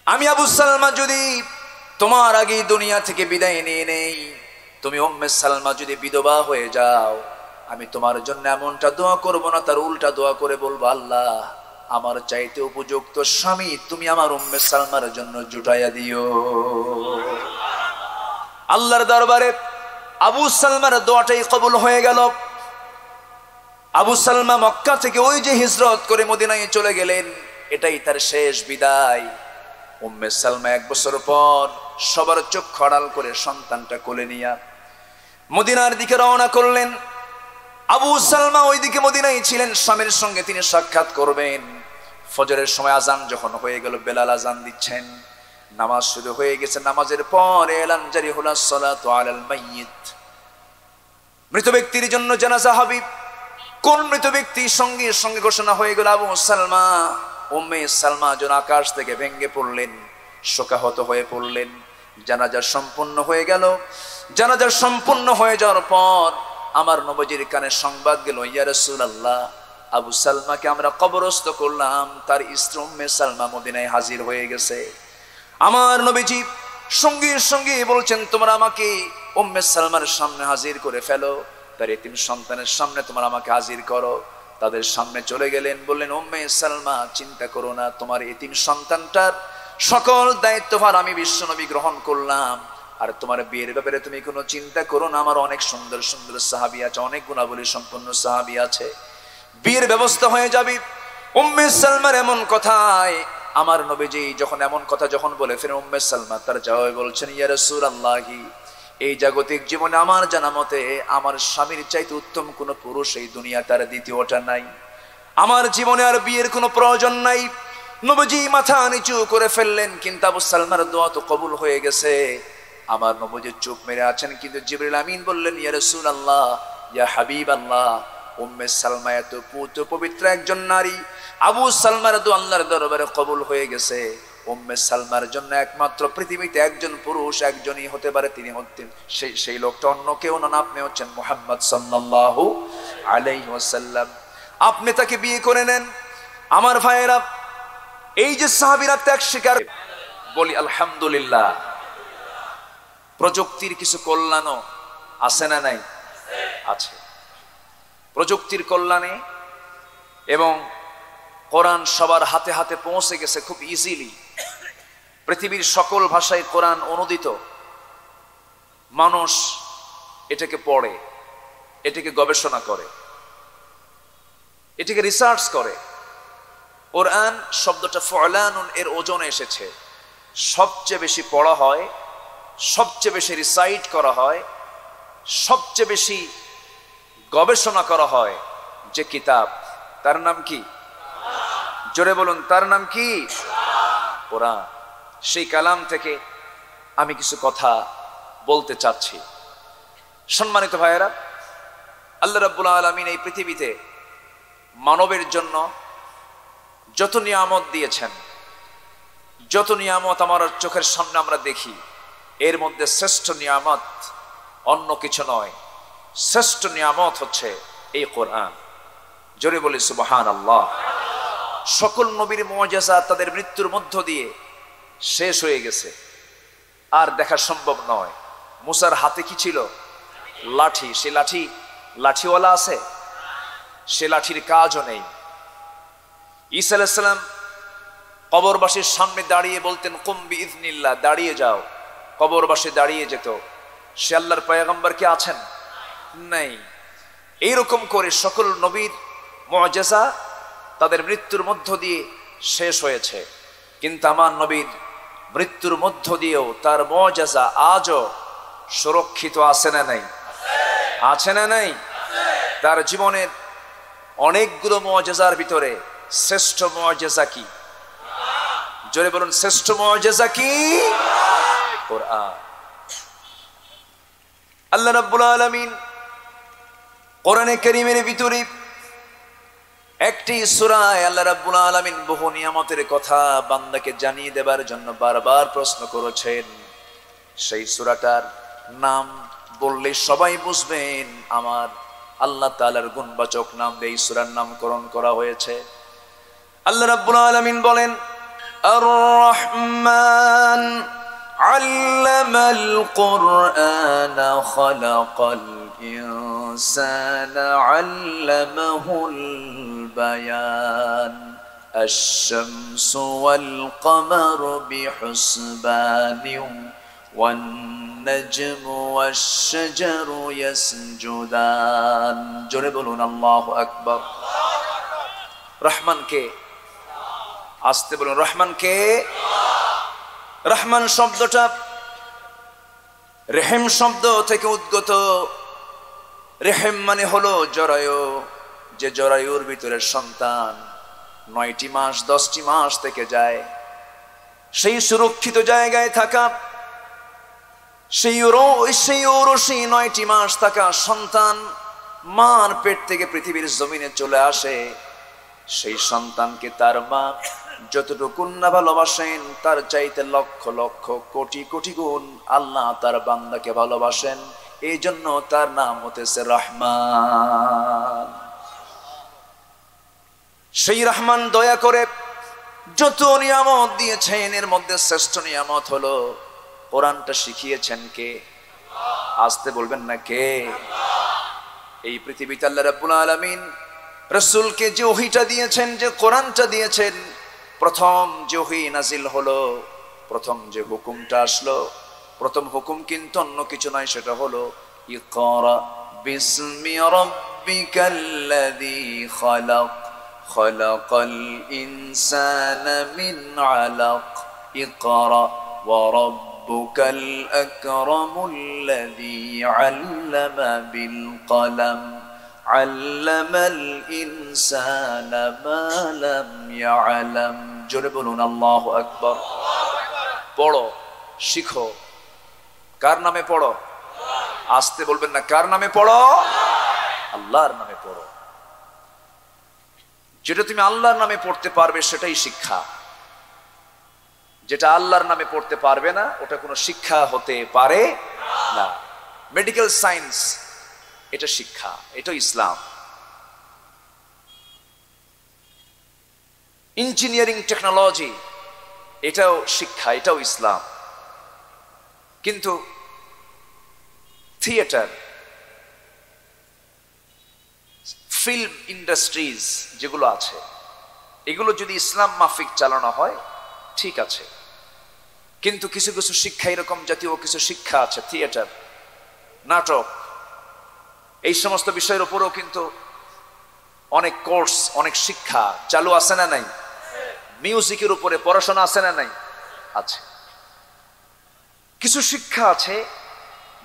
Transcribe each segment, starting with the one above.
আমি আবু সালমা যদি তোমার আগে দুনিয়া থেকে বিদায় নিয়ে নেই, তুমি উম্মে সালমা যদি বিধবা হয়ে যাও, আমি তোমার জন্য এমনটা দোয়া করব না, তার উল্টা দোয়া করে বলবো, আল্লাহ আমার চাইতে উপযুক্ত স্বামী তুমি আমার উম্মে সালমার জন্য জুটাইয়া দিও। আল্লাহর দরবারে আবু সালমার দোয়াটাই কবুল হয়ে গেল। আবু সালমা মক্কা থেকে ওই যে হিজরত করে মদিনায় চলে গেলেন, এটাই তার শেষ বিদায়। উম্মে সালমা 1 বছর পর সবার চোখ খড়াল করে সন্তানটা কোলে নিয়ে মদিনার দিকে রওনা করলেন। আবু সালমা ওইদিকে মদিনায় ছিলেন, স্বামীর সঙ্গে তিনি সাক্ষাৎ করবেন। ফজরের সময় আজান যখন হয়ে গেল, বেলাল আজান দিচ্ছেন, নামাজ শুরু হয়ে গেছে। নামাজের পর এলান জারি হলো সালাতু আলাল মাইয়িত, মৃত ব্যক্তির জন্য জানাজা হবে। কোন মৃত ব্যক্তির সঙ্গে সঙ্গে ঘোষণা হয়ে গেল আবু সালমা। উম্মে সালমা যেন আকাশ থেকে ভেঙে পড়লেন, শোকাহত হয়ে পড়লেন। জানাজা সম্পূর্ণ হয়ে গেল। জানাজা সম্পূর্ণ হয়ে যাওয়ার পর আমার নবীজির কানে সংবাদ গেল, ইয়া রাসূলুল্লাহ, আবু সালমাকে আমরা কবরস্থ করলাম, তার স্ত্রী উম্মে সালমা মদিনায় হাজির হয়ে গেছে। আমার নবীজি সঙ্গে সঙ্গে বলছেন, তোমরা আমাকে উম্মে সালমার সামনে হাজির করে ফেলো, তার এতিম সন্তানের সামনে তোমরা আমাকে হাজির করো। তাদের সামনে চলে গেলেন, বললেন, উম্মে সালমা চিন্তা করো না, তোমার এতিম সন্তানটার সকল দায়িত্বভার আমি বিশ্বনবী গ্রহণ করলাম। আর তোমার বিয়ের ব্যাপারে তুমি কোনো চিন্তা করো না, আমার অনেক সুন্দর সুন্দর সাহাবী আছে, অনেক গুণাবলী সম্পন্ন সাহাবী আছে, বিয়ের ব্যবস্থা হয়ে যাবে। উম্মে সালমার এমন কথায় আমার নবীজি যখন এমন কথা যখন বলে ফেরেন, উম্মে সালমা তার জবাবে বলছেন, ইয়া রাসূলুল্লাহি, এই জাগতিক জীবনে আমার জানা মতে আমার স্বামীর চাইতে উত্তম কোন পুরুষ এই দুনিয়াটার দ্বিতীয়টা নাই। আমার জীবনে আর বিয়ের কোনো প্রয়োজন নাই। নবীজি মাথা নিচু করে ফেললেন, কিন্তু আবু সালমার দোয়া তো কবুল হয়ে গেছে। আমার নবীজি চুপ মেরে আছেন, কিন্তু জিবরিল আমিন বললেন, ইয়া রাসূলুল্লাহ, ইয়া হাবিবাল্লাহ, উম্মে সালমা এত পবিত্র একজন নারী, আবু সালমার দোয়া আল্লাহর দরবারে কবুল হয়ে গেছে। উম্মে সালমার জন্য একমাত্র পৃথিবীতে একজন পুরুষ একজনই হতে পারে, তিনি হচ্ছেন সেই লোকটা অন্য কেউ নন, আপনি হচ্ছেন মুহাম্মদ সাল্লাল্লাহু আলাইহি ওয়াসাল্লাম। আপনি তাকে বিয়ে করে নেন। আমার ভাইয়েরা, এই যে সাহাবীরা ত্যাগ স্বীকার, বলি আলহামদুলিল্লাহ। প্রযুক্তির কিছু কল্যাণও আছে না নাই? আছে। প্রযুক্তির কল্যাণে এবং কোরআন সবার হাতে হাতে পৌঁছে গেছে খুব ইজিলি। পৃথিবীর সকল ভাষায় কোরআন অনুদিত। মানুষ এটাকে পড়ে, এটাকে গবেষণা করে, এটাকে রিসার্চ করে। কোরআন শব্দটা ফুলানুন এর ওজনে এসেছে। সবচেয়ে বেশি পড়া হয়, সবচেয়ে বেশি রিসাইট করা হয়, সবচেয়ে বেশি গবেষণা করা হয় যে কিতাব, তার নাম কি? জোরে বলুন, তার নাম কি? কোরআন। সেই কালাম থেকে আমি কিছু কথা বলতে চাচ্ছি। সম্মানিত ভাইয়েরা, আল্লাহ রাব্বুল আলামিন এই পৃথিবীতে মানবের জন্য যত নিয়ামত দিয়েছেন, যত নিয়ামত আমার চোখের সামনে আমরা দেখি, এর মধ্যে শ্রেষ্ঠ নিয়ামত অন্য কিছু নয়। শ্রেষ্ঠ নিয়ামত হচ্ছে এই কোরআন। জোরে বলি সুবহানাল্লাহ। সকল নবীর মুআজিজা তাদের মৃত্যুর মধ্য দিয়ে শেষ হয়ে গেছে, আর দেখা সম্ভব নয়। মুসার হাতে কি ছিল? লাঠি। সে লাঠিওয়ালা আছে? সে লাঠির কাজও নেই। ঈসা আলাইহিস সালাম কবরবাসীর সামনে দাঁড়িয়ে বলতেন, কুম বিইযনিল্লাহ, দাঁড়িয়ে যাও। কবরবাসী দাঁড়িয়ে যেত। সে আল্লাহর পয়গম্বর কি আছেন? নাই। এইরকম করে সকল নবীর মুআজিজা তাদের মৃত্যুর মধ্য দিয়ে শেষ হয়েছে, কিন্তু আমার নবীর মৃত্যুর মধ্য দিয়েও তার মুআজিজা আজও সুরক্ষিত আছে না নাই? আছে না নাই? তার জীবনের অনেকগুলো মুআজিজার ভিতরে শ্রেষ্ঠ মুআজিজা কি? জোরে বলুন, শ্রেষ্ঠ মুআজিজা কি? কোরআন। আল্লাহ রাব্বুল আলামিন কোরআনে কারীমের ভিতরে একটি সূরায় আল্লাহ রাব্বুল আলামিন বহু নিয়ামতের কথা বান্দাকে জানিয়ে দেবার জন্য বারবার প্রশ্ন করেছেন। সেই সূরাটার নাম বললে সবাই বুঝবেন আমার আল্লাহ তাআলার গুণবাচক নাম দিয়ে এই সূরার নামকরণ করা হয়েছে। আল্লাহ রাব্বুল আলামিন বলেন, الرحمن علم القرآن خلق الإنسان علمه البيان الشمس والقمر بحسبان والنجم والشجر يسجدان জোরে বলুন আল্লাহু আকবার। রহমান কে? আস্তে বলুন রহমান কে? রহমান শব্দটা রেহেম শব্দ থেকে উদ্গত। রেহেম মানে হলো জরায়ু, যে জরায়ুর ভিতরে সন্তান 9টি মাস 10টি মাস থেকে যায়, সেই সুরক্ষিত জায়গায় থাকা, সেই ঔরসী 9টি মাস থাকা সন্তান মার পেট থেকে পৃথিবীর জমিনে চলে আসে। সেই সন্তানকে তার মা যতটুকু না ভালোবাসেন তার চাইতে লক্ষ লক্ষ কোটি কোটি গুণ আল্লাহ তার বান্দাকে ভালোবাসেন। এই জন্য তার নাম হতেছে রহমান। সেই রহমান দয়া করে যত নিয়ামত দিয়েছেন, এর মধ্যে শ্রেষ্ঠ নিয়ামত হলো কোরআনটা শিখিয়েছেন কে? আসতে বলবেন না কে? এই পৃথিবীতে আল্লাহ রাব্বুল আলামিন রাসূলকে যে ওহীটা দিয়েছেন, যে কোরআনটা দিয়েছেন, প্রথম যে ওহী নাজিল হলো, প্রথম যে হুকুমটা আসলো, প্রথম হুকুম কিন্তু অন্য কিছু নয়, সেটা হলো ইকরা বিসমি রাব্বিকাল্লাযী খালাক খালাকাল ইনসানা মিন আলাক ইকরা ওয়া রাব্বুকাল আকরামুল্লাযী আল্লামা বিল কলম আল্লামাল ইনসানা মা লাম ইয়ালাম। জোরে বলুন আল্লাহু আকবার। পড়ো, শিখো। কার নামে পড়ো? আসতে বলবেন না, কার নামে পড়ো? আল্লাহর নামে পড়ো। যেটা তুমি আল্লাহর নামে পড়তে পারবে সেটাই শিক্ষা। যেটা আল্লাহর নামে পড়তে পারবে না ওটা কোনো শিক্ষা হতে পারে না। মেডিকেল সায়েন্স এটা শিক্ষা, এটা ইসলাম। ইঞ্জিনিয়ারিং টেকনোলজি এটাও শিক্ষা, এটাও ইসলাম। কিন্তু থিয়েটার, ফিল্ম ইন্ডাস্ট্রিজ যেগুলো আছে, এগুলো যদি ইসলাম মাফিক চালানো হয় ঠিক আছে, কিন্তু কিছু কিছু শিক্ষা এরকম জাতীয় কিছু শিক্ষা আছে, থিয়েটার, নাটক, এই সমস্ত বিষয়ের উপরেও কিন্তু অনেক কোর্স, অনেক শিক্ষা চালু আছে না নাই? মিউজিকের উপরে পড়াশোনা আছে না নাই? আছে। কিছু শিক্ষা আছে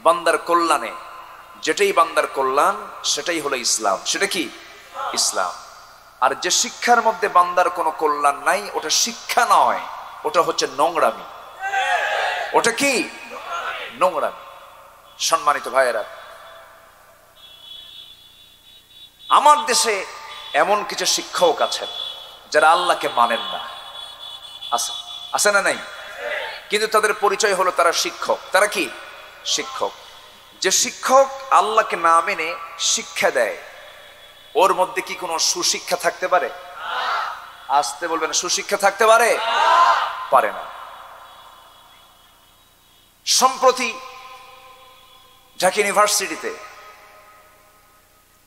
বান্দার কল্যাণে, যেটাই বান্দার কল্যাণ সেটাই হলো ইসলাম। সেটা কি? ইসলাম। আর যে শিক্ষার মধ্যে বান্দার কোনো কল্যাণ নাই ওটা শিক্ষা নয়, ওটা হচ্ছে নোংরামি। ওটা কি? নোংরামি। সম্মানিত ভাইয়েরা, আমার দেশে এমন কিছু শিক্ষক আছেন যারা আল্লাহকে মানেন না, আছে আছে না নাই? কিন্তু তাদের পরিচয় হলো তারা শিক্ষক। তারা কি? শিক্ষক। যে শিক্ষক আল্লাহকে না মেনে শিক্ষা দেয় ওর মধ্যে কি কোনো সুশিক্ষা থাকতে পারে? আসতে বলবেন, সুশিক্ষা থাকতে পারে? পারে না। সম্প্রতি ঢাকা ইউনিভার্সিটিতে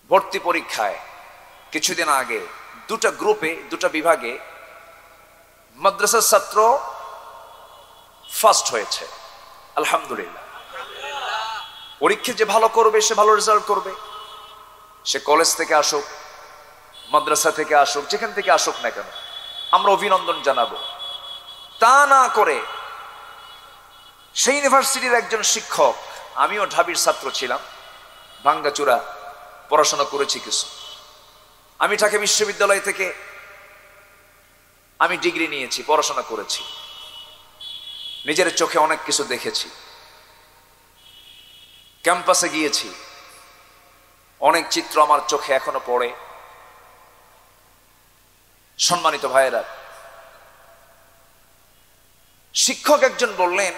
ভর্তি পরীক্ষায় কিছুদিন আগে দুটা গ্রুপে, দুটা বিভাগে মাদ্রাসার ছাত্র ফার্স্ট হয়েছে। আলহামদুলিল্লাহ। পরীক্ষা যে ভালো করবে সে ভালো রেজাল্ট করবে, সে কলেজ থেকে আসুক, মাদ্রাসা থেকে আসুক, যেখান থেকে আসুক না কেন আমরা অভিনন্দন জানাবো। তা না করে সেই ইউনিভার্সিটির একজন শিক্ষক, আমিও ঢাবির ছাত্র ছিলাম, ভাঙ্গাচুরা পড়াশোনা করেছি কিছু। আমি ঢাকা বিশ্ববিদ্যালয় থেকে আমি ডিগ্রি নিয়েছি, পড়াশোনা করেছি, নিজের চোখে অনেক কিছু দেখেছি, ক্যাম্পাসে গিয়েছি, অনেক চিত্র আমার চোখে এখনো পড়ে। সম্মানিত ভাইয়েরা, শিক্ষক একজন বললেন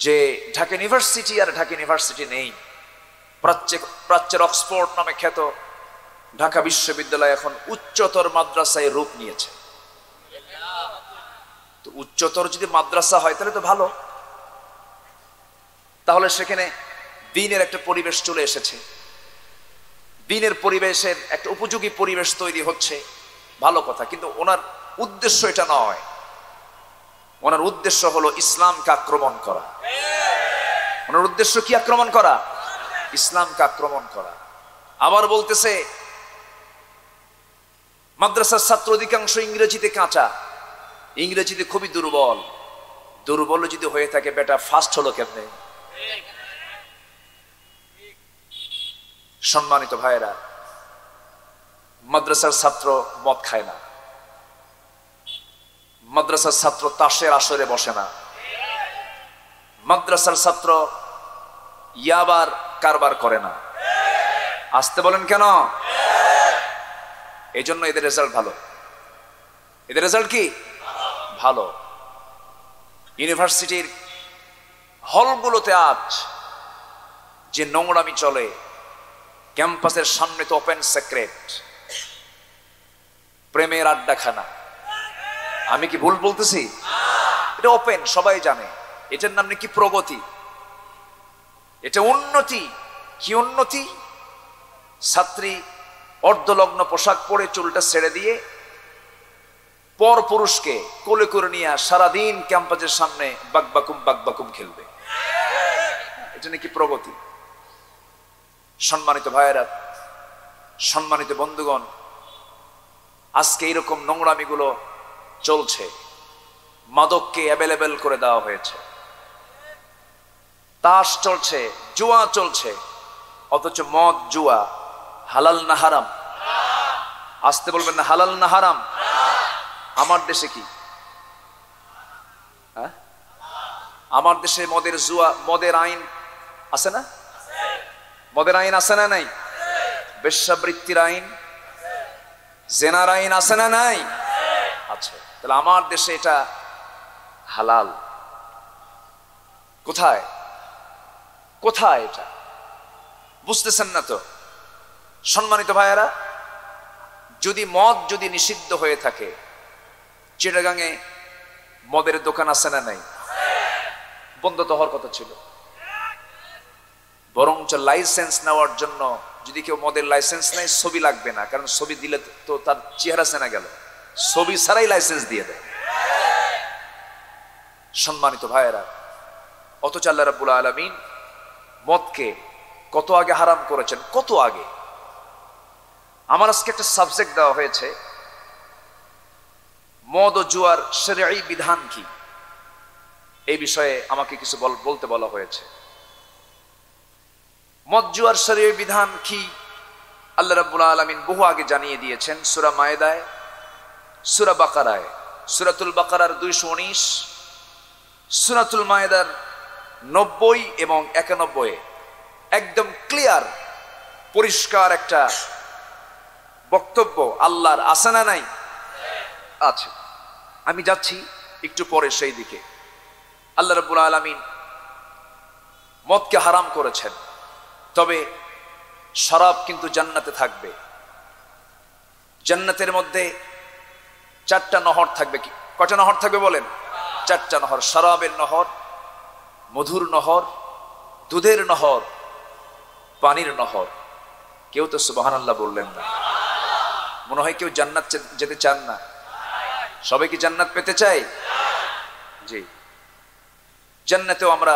যে ঢাকা ইউনিভার্সিটি আর ঢাকা ইউনিভার্সিটি নেই, প্রাচ্যের অক্সফোর্ড নামে খ্যাত ঢাকা বিশ্ববিদ্যালয় এখন উচ্চতর মাদ্রাসায় রূপ নিয়েছে। তো উচ্চতর যদি মাদ্রাসা হয় তাহলে তো ভালো, তাহলে সেখানে দ্বীনের একটা পরিবেশ চলে এসেছে, দ্বীনের পরিবেশের একটা উপযোগী পরিবেশ তৈরি হচ্ছে, ভালো কথা। কিন্তু ওনার উদ্দেশ্য এটা নয়, ওনার উদ্দেশ্য হলো ইসলামকে আক্রমণ করা। ওনার উদ্দেশ্য কি আক্রমণ করা? ইসলামকে আক্রমণ করা। আবার বলতেছে মাদ্রাসার ছাত্র অধিকাংশ ইংরেজিতে কাঁচা, ইংরেজিতে খুবই দুর্বল। দুর্বল যদি হয়ে থাকে বেটা ফার্স্ট হলো কেমনে? সম্মানিত ভাইয়েরা, মাদ্রাসার ছাত্র মদ খায় না, মাদ্রাসার ছাত্র তাসের আসরে বসে না, মাদ্রাসার ছাত্র ইয়াবার কারবার করে না। আসতে বলেন কেন? এই জন্য এদের রেজাল্ট ভালো। এদের রেজাল্ট কি ভালো। ইউনিভার্সিটির হলগুলোতে আজ যে নোংরামি চলে, ক্যাম্পাসের সামনে তো ওপেন সেক্রেট, প্রেমের আড্ডাখানা। আমি কি ভুল বলতেছি? এটা ওপেন, সবাই জানে। এটার নাম নাকি প্রগতি, এটা উন্নতি। কি উন্নতি? ছাত্রী অর্ধলগ্ন পোশাক পরে চুলটা ছেড়ে দিয়ে পর পুরুষকে কোলে করে নিয়ে সারাদিন ক্যাম্পাসের সামনে বাকবাকুম খেলবে, এটা নাকি প্রগতি। সম্মানিত ভাইয়েরা, সম্মানিত বন্ধুগণ, আজকে এরকম নোংরামিগুলো চলছে। মাদককে অ্যাভেলেবেল করে দেওয়া হয়েছে, তাস চলছে, জুয়া চলছে, অথচ মদ জুয়া হালাল না হারাম? আসতে বলবেন না, হালাল না হারাম? আমার দেশে কি? আমার দেশে মদের জুয়া, মদের আইন আছে না? মদের আইন আছে না নাই? বেশ্যাবৃত্তির আইন, জেনার আইন আছে না নাই? আছে। তাহলে আমার দেশে এটা হালাল। কোথায় কোথায় এটা বুঝতেছেন না তো? সম্মানিত ভাইয়েরা, যদি মদ যদি নিষিদ্ধ হয়ে থাকে, চিটাগাঙে মদের দোকান আছে না নাই? বন্ধ তো হওয়ার কথা ছিল। বরঞ্চ লাইসেন্স নেওয়ার জন্য, যদি কেউ মদের লাইসেন্স নেয়, ছবি লাগবে না, কারণ ছবি দিলে তো তার চেহারা চেনা গেল, ছবি ছাড়াই লাইসেন্স দিয়ে দেয়। সম্মানিত ভাইয়েরা, অথচ আল্লাহ রাব্বুল আলামিন মদকে কত আগে হারাম করেছেন, কত আগে। আমার আজকে একটা সাবজেক্ট দেওয়া হয়েছে, মদ ও জুয়ার শরঈ বিধান কি, এই বিষয়ে আমাকে কিছু বলতে বলা হয়েছে। মদ জুয়ার শরঈ বিধান কি আল্লাহ রাব্বুল আলামিন বহু আগে জানিয়ে দিয়েছেন। সূরা মায়েদায়, সূরা বাকারায়, সূরাতুল বাকারার 219, সূরাতুল মায়েদার 90 এবং 91 একদম ক্লিয়ার পরিষ্কার একটা বক্তব্য আল্লাহর আছে না নাই? আছে। আমি যাচ্ছি একটু পরে সেই দিকে। আল্লাহ রাব্বুল আলামিন মদকে হারাম করেছেন, তবে শরাব কিন্তু জান্নাতে থাকবে। জান্নাতের মধ্যে 4টা নহর থাকবে। কি কয়টা নহর থাকবে বলেন? 4টা নহর। শরাবের নহর, মধুর নহর, দুধের নহর, পানির নহর। কেউ তো সুবহানাল্লাহ বললেন না। মনে হয় কেউ জান্নাত যেতে চান না। সবাই কি জান্নাত পেতে চাই? জি, জান্নাতেও আমরা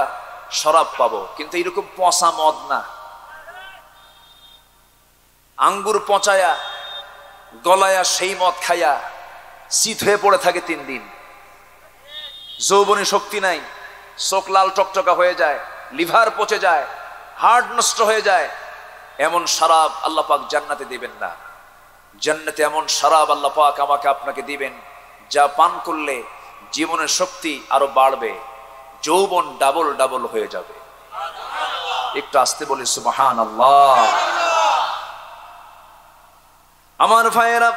শরাব পাবো, কিন্তু এরকম পচা মদ না। আঙ্গুর পচায়া গলায়া সেই মদ খাইয়া শীত হয়ে পড়ে থাকে 3 দিন, যৌবনী শক্তি নাই, চোখ লাল টকটকা হয়ে যায়, লিভার পচে যায়, হার্ট নষ্ট হয়ে যায়। এমন শরাব আল্লাহ পাক জান্নাতে দিবেন না। জান্নাতে এমন শরাব আল্লাহ পাক আমাকে আপনাকে দিবেন, যা পান করলে জীবনের শক্তি আরো বাড়বে, যৌবন ডাবল ডাবল হয়ে যাবে। একটু আসতে বলি সুবহানাল্লাহ। আমার ভাইয়েরা,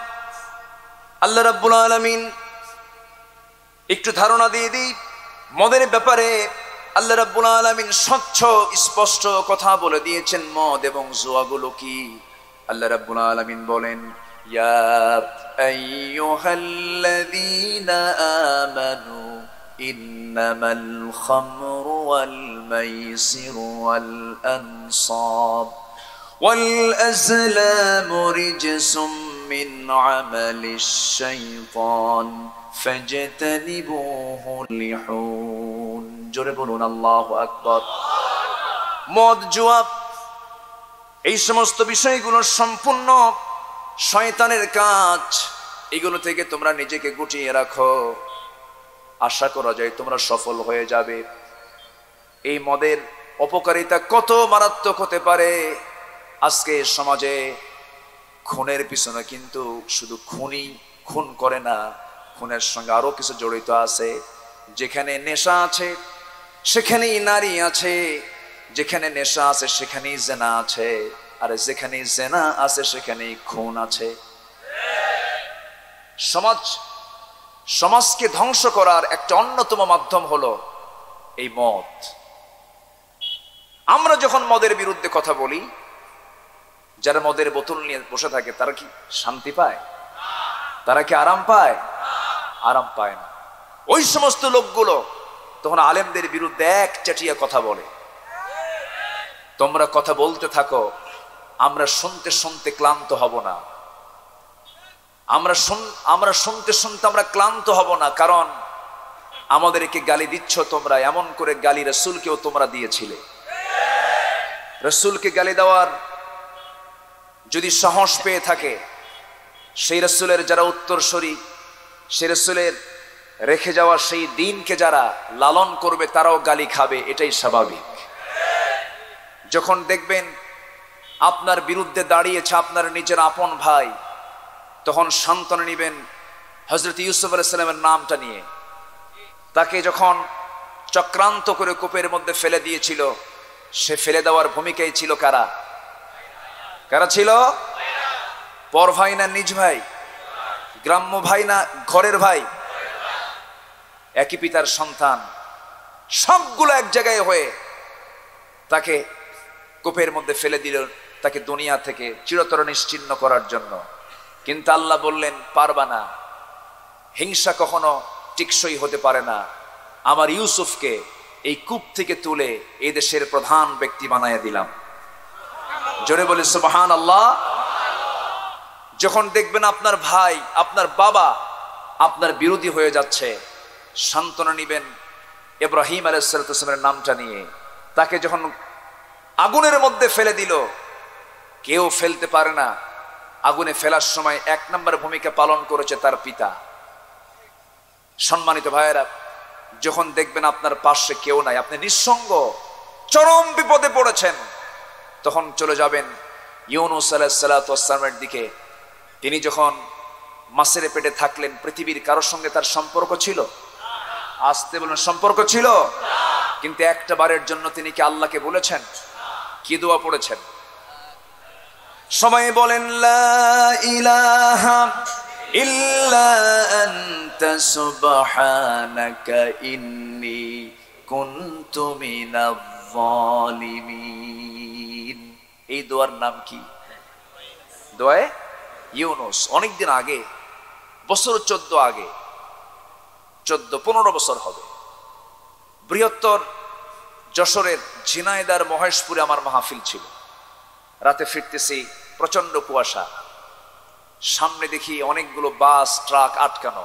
আল্লাহ রাব্বুল আলামিন একটু ধারণা দিয়ে দিই মদের ব্যাপারে। আল্লাহ রাব্বুল আলামিন স্বচ্ছ স্পষ্ট কথা বলে দিয়েছেন মদ এবং জুয়াগুলো কি। আল্লাহ রাব্বুল আলামিন বলেন, ইয়া আইয়ুহাল্লাযীনা আমানু ইন্নামাল খামরু ওয়াল মাইসিরু ওয়াল আনসাব ওয়াল আজলামু রিজসুম মিন আমালিশ শাইতান ফাজতানিবুহু লিহুন। জোরে বলুন আল্লাহু আকবার। মদ, জুয়া, এই সমস্ত বিষয়গুলো সম্পূর্ণ শয়তানের কাজ। এগুলো থেকে তোমরা নিজেকে গুটিয়ে রাখো, আশা করা যায় তোমরা সফল হয়ে যাবে। এই মদের অপকারিতা কত মারাত্মক হতে পারে। আজকে সমাজে খুনের পিছনে কিন্তু শুধু খুন করে না, খুনের সঙ্গে আরো কিছু জড়িত আছে। যেখানে নেশা আছে সেখানেই নারী আছে, যেখানে নেশা আছে সেখানেই জেনা আছে, আর যেখানে জেনা আছে সেখানেই খুন আছে। সমাজকে ধ্বংস করার একটা অন্যতম মাধ্যম হলো এই মদ। আমরা যখন মদের বিরুদ্ধে কথা বলি, যারা মদের বোতল নিয়ে বসে থাকে তারা কি শান্তি পায়? তারা কি আরাম পায়? আরাম পায় না। ওই সমস্ত লোকগুলো তখন আলেমদের বিরুদ্ধে এক চাটিয়া কথা বলে। তোমরা কথা বলতে থাকো, আমরা শুনতে শুনতে ক্লান্ত হব না। আমরা শুনতে শুনতে আমরা ক্লান্ত হব না, কারণ আমাদেরকে গালি দিচ্ছ তোমরা। এমন করে গালি রাসূলকেও তোমরা দিয়েছিলে। রাসূলকে গালি দেওয়ার যদি সাহস পেয়ে থাকে, সেই রাসূলের যারা উত্তরসূরি, সেই রাসূলের রেখে যাওয়া সেই দিনকে যারা লালন করবে তারাও গালি খাবে, এটাই স্বাভাবিক। যখন দেখবেন আপনার বিরুদ্ধে দাঁড়িয়েছে আপনার নিজের আপন ভাই, তখন সান্ত্বনা নিবেন হযরত ইউসুফ আলাইহিস সালামের নামটা নিয়ে। তাকে যখন চক্রান্ত করে কূপের মধ্যে ফেলে দিয়েছিল, সে ফেলে দেওয়ার ভূমিকায় ছিল কারা? কারা ছিল? পর ভাই না নিজ ভাই? গ্রাম্য ভাই না ঘরের ভাই? একই পিতার সন্তান, সবগুলো এক জায়গায় হয়ে তাকে কূপের মধ্যে ফেলে দিল, তাকে দুনিয়া থেকে চিরতরে নিশ্চিহ্ন করার জন্য। কিন্তু আল্লাহ বললেন, পারবা না, হিংসা কখনো টিকসই হতে পারে না। আমার ইউসুফকে এই কূপ থেকে তুলে এই দেশের প্রধান ব্যক্তি বানাইয়া দিলাম। জোরে বলে সুবহানাল্লাহ। যখন দেখবেন আপনার ভাই, আপনার বাবা আপনার বিরোধী হয়ে যাচ্ছে, সান্ত্বনা নিবেন ইব্রাহিম আলাইহিস সালামের নামটা নিয়ে। তাকে যখন আগুনের মধ্যে ফেলে দিল, কেউ ফেলতে পারে না, আগুনে ফেলার সময় এক নম্বর ভূমিকা পালন করেছে তার পিতা। সম্মানিত ভাইয়েরা, যখন দেখবেন আপনার পাশে কেউ নাই, আপনি নিঃসঙ্গ, চরম বিপদে পড়েছেন, তখন চলে যাবেন ইউনূস আলাইহিস সালামের দিকে। তিনি যখন মাছের পেটে থাকলেন, পৃথিবীর কারোর সঙ্গে তার সম্পর্ক ছিল? আসতে বলেন, সম্পর্ক ছিল? কিন্তু একটা বারের জন্য তিনি কি আল্লাহকে বলেছেন? কি দোয়া পড়েছেন? সবাই বলেন, লা ইলাহা ইল্লা আনতা সুবহানাকা ইন্নী কুনতু মিনাজ জালিমিন। এই দোয়ার নাম কি? দোয়ায়ে ইউনূস। অনেকদিন আগে, বছর 14 আগে, 14-15 বছর হবে, বৃহত্তর যশোরের ঝিনাইদার মহেশপুরে আমার মাহফিল ছিল। রাতে ফিরতেছি, প্রচন্ড কুয়াশা, সামনে দেখি অনেকগুলো বাস ট্রাক আটকানো।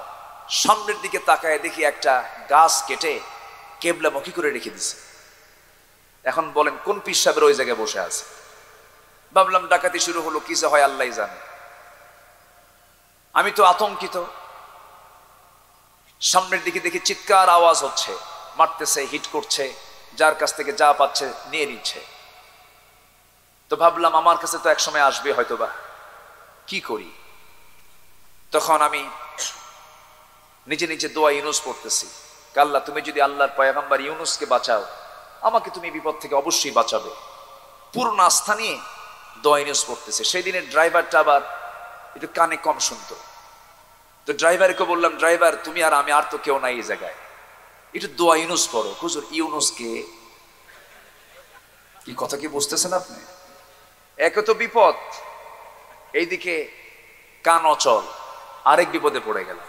সামনের দিকে তাকায় দেখি একটা গাছ কেটে কেবলামুখী করে রেখে দিছে। এখন বলেন কোন পীর সাহেবের ওই জায়গায় বসে আছে? ভাবলাম ডাকাতি শুরু হলো, কি যে হয় আল্লাহই জানে। আমি তো আতঙ্কিত। সামনের দিকে দেখি চিৎকার আওয়াজ হচ্ছে, মারতেছে, হিট করছে, যার কাছ থেকে যা পাচ্ছে নিয়ে নিচ্ছে। তো ভাবলাম আমার কাছে তো একসময় আসবে হয়তোবা, কি করি? তখন আমি নিজে নিজে দোয়া ইউনূস পড়তেছি, আল্লাহ তুমি যদি আল্লাহর পয়গম্বর ইউনূসকে বাঁচাও, আমাকে তুমি বিপদ থেকে অবশ্যই বাঁচাবে। পূর্ণ আস্থা নিয়ে দোয়া ইউনূস পড়তেছে। সেই দিনের ড্রাইভারটা আবার একটু কানে কম শুনতো, তো ড্রাইভারকে বললাম, ড্রাইভার তুমি আর আমি, আর তো কেউ নাই এই জায়গায়, একটু দোয়া ইউনূস পড়ো। হুজুর ইউনূসকে, কি কথা কি বুঝতেছেন আপনি? একে তো বিপদ, এইদিকে কান অচল, আরেক বিপদে পড়ে গেল।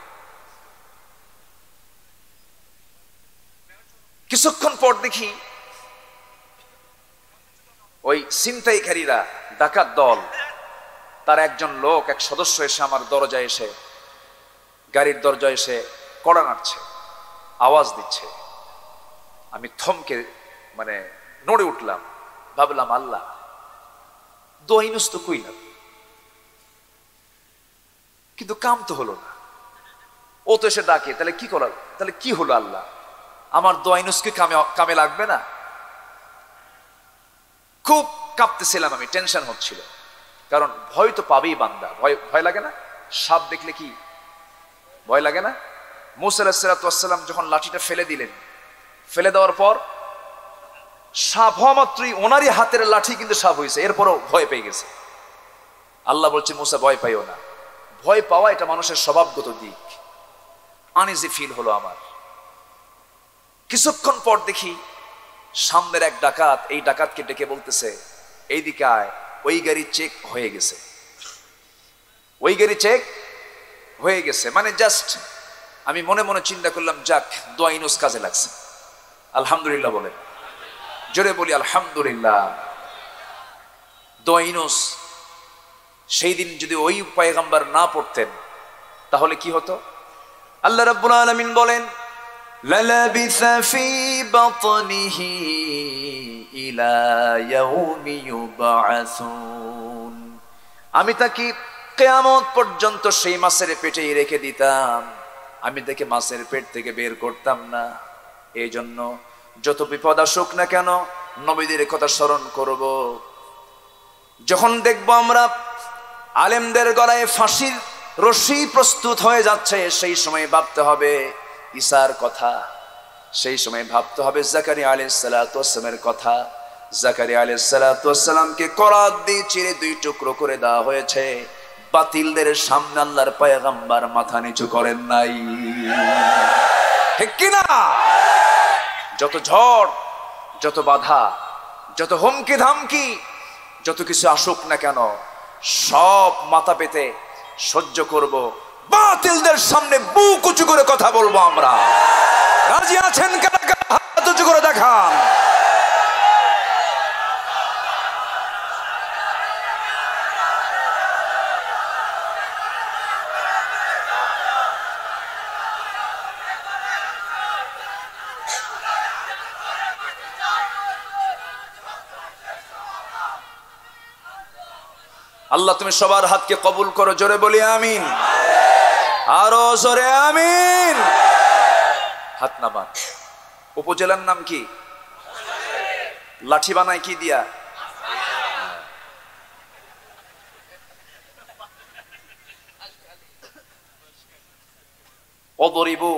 কিছুক্ষণ পর দেখি ওই ছিনতাইকারীরা, ডাকাত দল, তার একজন লোক, এক সদস্য এসে আমার দরজায় এসে, গাড়ির দরজায় এসে কড়া নাড়ছে, আওয়াজ দিচ্ছে। আমি থমকে মানে নড়ে উঠলাম, ভাবলাম আল্লাহ, দোয়া ইউনূস তো কইলাম, কিন্তু কাম তো হলো না। ও তো এসে ডাকে, তাহলে কি করার, তাহলে কি হলো আল্লাহ, আমার দোয়া ইউনূস কি কামে লাগবে না? খুব কাঁপতেছিলাম আমি, টেনশন হচ্ছিল, কারণ ভয় তো পাবেই বান্দা। ভয় লাগে না? সাপ দেখলে কি ভয় লাগে না? মূসা আলাইহিস সালাম যখন লাঠিটা ফেলে দিলেন, ফেলে দেওয়ার পর সাপ হওয়া মাত্রই ওনারই হাতের লাঠি কিন্তু সাপ হয়েছে, এরপরও ভয় পেয়ে গেছে। আল্লাহ বলছে, মূসা ভয় পাইও না। ভয় পাওয়া এটা মানুষের স্বভাবগত দিক। আনইজি ফিল হলো আমার। কিছুক্ষণ পর দেখি সামনের এক ডাকাত এই ডাকাতকে ডেকে বলতেছে, এইদিকে আয়, ওই গাড়ি চেক হয়ে গেছে, ওই গাড়ি চেক হয়ে গেছে। মানে জাস্ট আমি মনে মনে চিন্তা করলাম, যাক, দোয়া ইউনূস কাজে লাগছে। আলহামদুলিল্লাহ বলেন, জোরে বলি আলহামদুলিল্লাহ। দোয়া ইউনূস সেই দিন যদি ওই পয়গম্বর না পড়তেন তাহলে কি হতো? আল্লাহ রাব্বুল আলামিন বলেন, লালাবিসা ফি বাতনিহি ইলা ইয়াউমি ইউবআসুন, আমি তাকে কিয়ামত পর্যন্ত সেই মাছের পেটেই রেখে দিতাম, আমি তাকে মাছের পেট থেকে বের করতাম না। এই জন্য যত বিপদ আসুক না কেন, নবীদের কথা স্মরণ করব। যখন দেখব আমরা আলেমদের গলায় ফাঁসির রশি প্রস্তুত হয়ে যাচ্ছে, সেই সময় ভাবতে হবে ঈসার কথা, সেই সময় ভাবতে হবে জাকারিয়া আলাইহিস সালাতু ওয়াস সালামের কথা। জাকারিয়া আলাইহিস সালাতু ওয়াস সালামকে করাত দিয়ে চিরে দুই টুকরো করে দেওয়া হয়েছে। বাতিলদের সামনে আল্লাহর পয়গম্বর মাথা নিচু করেন নাই, ঠিক কি না? যত ঝড়, যত বাধা, যত হুমকি ধামকি, যত কিছু আসুক না কেন, সব মাথা পেতে সহ্য করব। বাতিলদের সামনে বুক উঁচু করে কথা বলবো আমরা। রাজি আছেন? কারা কারা হাত উঁচু করে দেখান। আল্লাহ তুমি সবার হাতকে কবুল করো, জোরে বলি আমিন, আরো জোরে আমিন। হাত নামান। উপজেলার নাম কি? লাঠি বানায় কি দিয়া? অদরিবু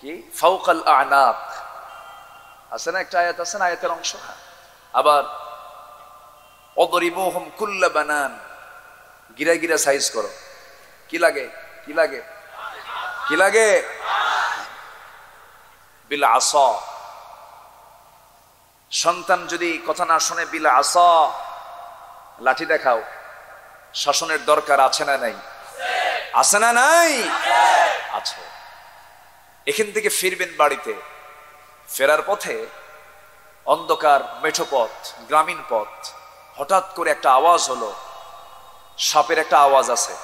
কি ফাওকাল আনাক, আছে না একটা আয়াত, আছে না আয়াতের অংশ? আবার অদরিবুহুম কুল্লা বানান, গিরা গিরা সাইজ করো। কি লাগে? কি লাগে? কি লাগে? বিল আসা। সন্তান যদি কথা না শুনে, বিল আসা, লাঠি দেখাও। শাসনের দরকার আছে না নাই? আছে না নাই? আছে। এখান থেকে ফিরবেন বাড়িতে, ফেরার পথে অন্ধকার মেঠো পথ, গ্রামীণ পথ, হঠাৎ করে একটা আওয়াজ হলো। সাপের একটা আওয়াজ আছে।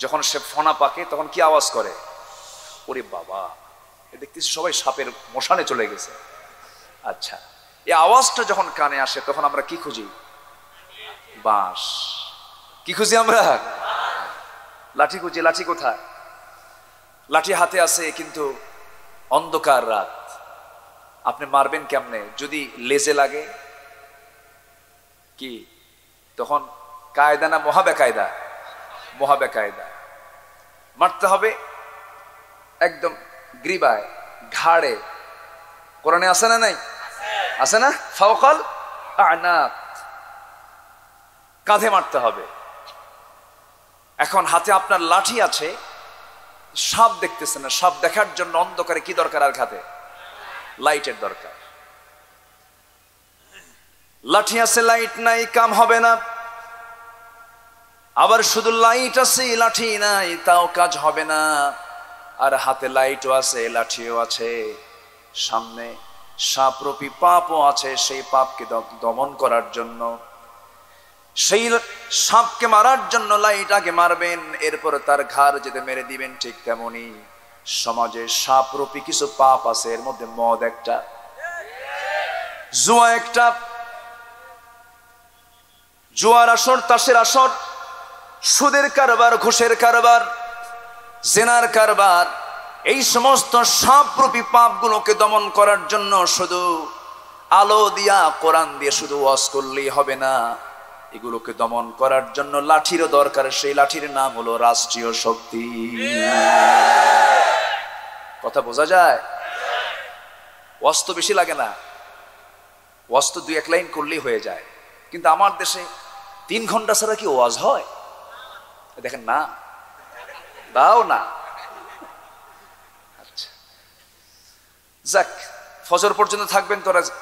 যখন সে ফনা পাকে তখন কি আওয়াজ করে? ওরে বাবা, দেখতেছি সবাই সাপের মশানে চলে গেছে। আচ্ছা, এই আওয়াজটা যখন কানে আসে তখন আমরা কি খুঁজি? বাঁশ। কি খুঁজি আমরা? লাঠি খুঁজি। লাঠি কোথায়? লাঠি হাতে আছে, কিন্তু অন্ধকার রাত, আপনি মারবেন কেমনে? যদি লেজে লাগে কি তখন কায়দা না মহাবেকায়দা? মহাবেকায়দা। মারতে হবে একদম গ্রীবায়, ঘাড়ে। কোরআনে আছে না নাই? আছে না? ফাওকাল আনাক, কাঁধে মারতে হবে। এখন হাতে আপনার লাঠি আছে, সাপ দেখতেছে না। সাপ দেখার জন্য অন্ধকারে কি দরকার? আর হাতে লাইটের দরকার। লাঠি আছে, লাইট নাই, কাম হবে না। আবার শুধু লাইট আছে লাঠি নাই তাও কাজ হবে না, আর হাতে লাইটও আছে লাঠিও আছে, সামনে সাপরূপী পাপও আছে, সেই পাপকে দমন করার জন্য, সেই সাপকে মারার জন্য লাইট আগে মারবেন, এরপর তার ঘাড় যেতে মেরে দিবেন। ঠিক তেমনি সমাজে সাপরূপী কিছু পাপ আছে, এর মধ্যে মদ একটা, জুয়া একটা, জুয়ার আসর, তাসের আসর, সুদের কারবার, ঘুষের কারবার, জেনার কারবার, এই সমস্ত সাপরূপী পাপগুলোকে দমন করার জন্য শুধু আলো দিয়া, কোরআন দিয়ে শুধু ওয়াজ করলেই হবে না, এগুলোকে দমন করার জন্য লাঠিরও দরকার। সেই লাঠির নাম হলো রাষ্ট্রীয় শক্তি। কথা বোঝা যায়? ওয়াজ তো বেশি লাগে না, ওয়াজ তো 2-1 লাইন করলেই হয়ে যায়, কিন্তু আমার দেশে 3 ঘন্টা ছাড়া কি ওয়াজ হয়? দেখেন না, দাও না। আচ্ছা যাক, ফজর পর্যন্ত থাকবেন তো রাজি?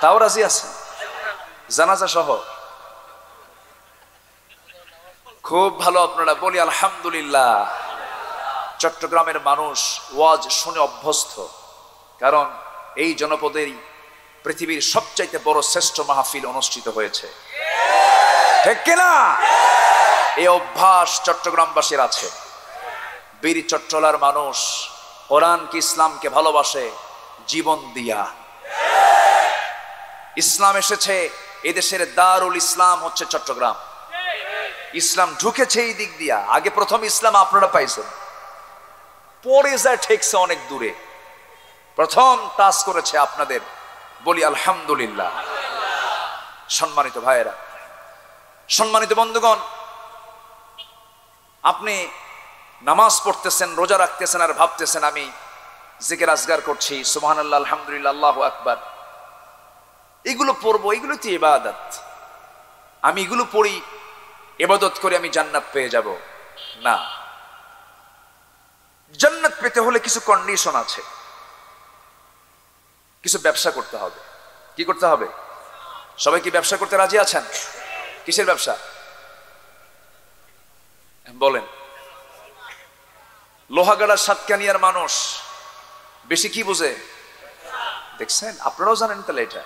তাও রাজি আছেন? জানাজা সহ? খুব ভালো, আপনারা বলি আলহামদুলিল্লাহ। চট্টগ্রামের মানুষ ওয়াজ শুনে অভ্যস্ত, কারণ এই জনপদেই পৃথিবীর সবচাইতে বড় শ্রেষ্ঠ মাহফিল অনুষ্ঠিত হয়েছে, ঠিক কিনা? এই অভ্যাস চট্টগ্রামবাসীর আছে। বীর চট্টলার মানুষ কোরআনকে, ইসলামকে ভালোবাসে জীবন দিয়া। ইসলাম এসেছে, এদেশের দারুল ইসলাম হচ্ছে চট্টগ্রাম। ইসলাম ঢুকেছে এই দিক দিয়া। আগে প্রথম ইসলাম আপনারা পাইছেন, পরে যায় ঠেকছে অনেক দূরে, প্রথম টাচ করেছে আপনাদের। বলি আলহামদুলিল্লাহ। সম্মানিত ভাইয়েরা, সম্মানিত বন্ধুগণ, আপনি নামাজ পড়তেছেন, রোজা রাখতেছেন, আর ভাবতেছেন আমি জিকির আজগার করছি, সুবহানাল্লাহ, আলহামদুলিল্লাহ, আল্লাহু আকবার, এগুলো পড়বো, এগুলো তো ইবাদত, আমি এগুলো পড়ি, ইবাদত করে আমি জান্নাত পেয়ে যাব। না, জান্নাত পেতে হলে কিছু কন্ডিশন আছে, কিছু ব্যবসা করতে হবে। কি করতে হবে? সবাই কি ব্যবসা করতে রাজি আছেন? কিসের ব্যবসা বলেন? লোহাগাড়া সাতকানিয়ার মানুষ বেশি কি বুঝে দেখছেন? আপনারাও জানেন তাহলে এটা।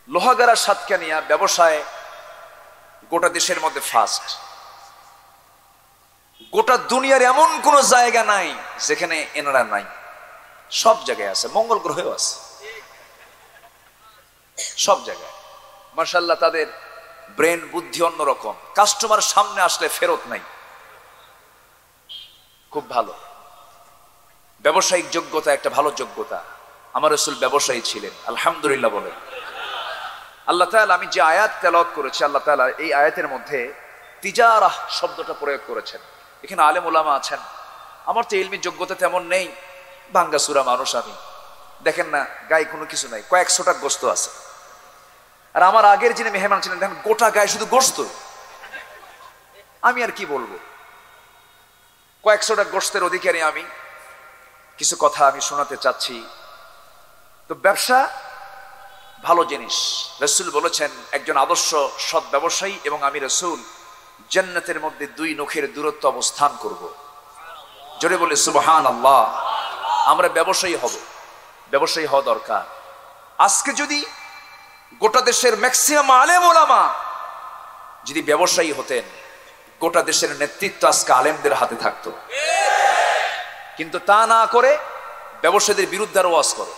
লোহাগাড়া সাতকানিয়া ব্যবসায় গোটা দেশের মধ্যে ফার্স্ট। গোটা দুনিয়ার এমন কোন জায়গা নাই যেখানে এনারা নাই, সব জায়গায় আছে, মঙ্গল গ্রহেও আছে, সব জায়গায়। মাশাআল্লাহ, তাদের ব্রেন বুদ্ধি অন্যরকম, কাস্টমার সামনে আসলে ফেরত নাই, খুব ভালো। ব্যবসায়িক যোগ্যতা একটা ভালো যোগ্যতা। আমার রাসূল ব্যবসায়ী ছিলেন, আলহামদুলিল্লাহ বলেন। আল্লাহ তাআলা, আমি যে আয়াত তেলাওয়াত করেছি, আল্লাহ তাআলা এই আয়াতের মধ্যে তিজারাহ শব্দটা প্রয়োগ করেছেন। এখানে আলেম ওলামা আছেন, আমার তো ইলমি যোগ্যতা তেমন নেই, ভাঙ্গাসুরা মানুষ আমি, দেখেন না গায়ে কোনো কিছু নাই, কয়েকশোটা গোস্ত আছে। আর আমার আগের যিনি মেহমান ছিলেন, দেখেন গোটা গায়ে শুধু গোস্ত। আমি আর কি বলবো, কয়েকশোটা গোস্তের অধিকারী আমি। কিছু কথা আমি শোনাতে চাচ্ছি। তো ব্যবসা ভালো জিনিস। রাসূল বলেছেন, একজন আদর্শ সৎ ব্যবসায়ী এবং আমি রাসূল জান্নাতের মধ্যে 2 নখের দূরত্ব অবস্থান করব। জোরে বলে সুবহানাল্লাহ। আমরা ব্যবসায়ী হব, ব্যবসায়ী হওয়া দরকার। আজকে যদি গোটা দেশের ম্যাক্সিমাম আলেম ওলামা যদি ব্যবসায়ী হতেন, গোটা দেশের নেতৃত্ব আজকে আলেমদের হাতে থাকতো। কিন্তু তা না করে ব্যবসায়ীদের বিরুদ্ধে ওয়াজ করে,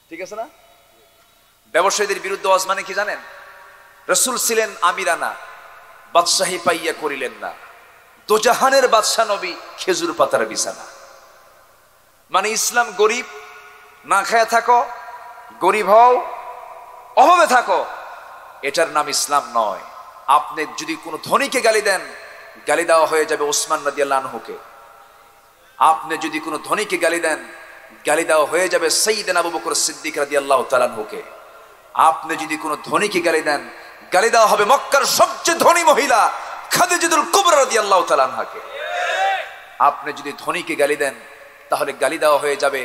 ঠিক আছে না? ব্যবসায়ীদের বিরুদ্ধে ওয়াজ মানে কি জানেন? রাসূল ছিলেন আমিরানা, বাদশাহী পাইয়া করিলেন না, দোজাহানের বাদশাহ নবী খেজুর পাতার বিছানা। মানে ইসলাম গরিব, না খায়া থাকো, গরিব হও, অভাবে থাকো, এটার নাম ইসলাম নয়। আপনি যদি কোনো ধনীকে গালি দেন, গালি দেওয়া হয়ে যাবে ওসমান রাদিয়াল্লাহু আনহুকে। আপনি যদি কোনো ধনীকে গালি দেন, গালি দেওয়া হয়ে যাবে সাইয়্যিদানা আবু বকর সিদ্দিক রাদিয়াল্লাহু তাআলা আনহুকে। আপনি যদি কোনো ধনীকে গালি দেন, গালি দেওয়া হবে মক্কার সবচেয়ে ধনী মহিলা খাদিজাতুল কুবরা রাদিয়াল্লাহু তাআলা আনহাকে। আপনি যদি ধনীকে গালি দেন, তাহলে গালি দেওয়া হয়ে যাবে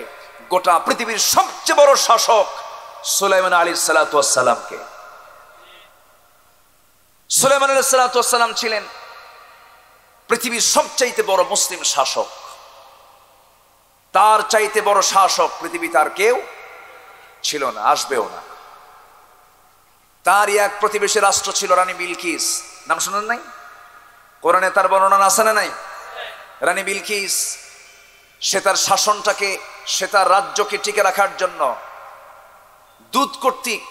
গোটা পৃথিবীর সবচেয়ে বড় শাসক সুলাইমান আলাইহিস সালাতু ওয়াস সালামকে। সুলাইমান আলাইহিস সালাতু ওয়াস সালাম ছিলেন পৃথিবীর সবচাইতে বড় মুসলিম শাসক। তার চাইতে বড় শাসক পৃথিবীতে আর কেউ ছিল না, আসবেও না। তারই এক প্রতিবেশী রাষ্ট্র ছিল রানী বিলকিস, নাম শুনেন নাই? কোরআনে তার বর্ণনা আছে না নাই? রানী বিলকিস সে তার শাসনটাকে, সে তার রাজ্যকে টিকে রাখার জন্য দূত কর্তৃক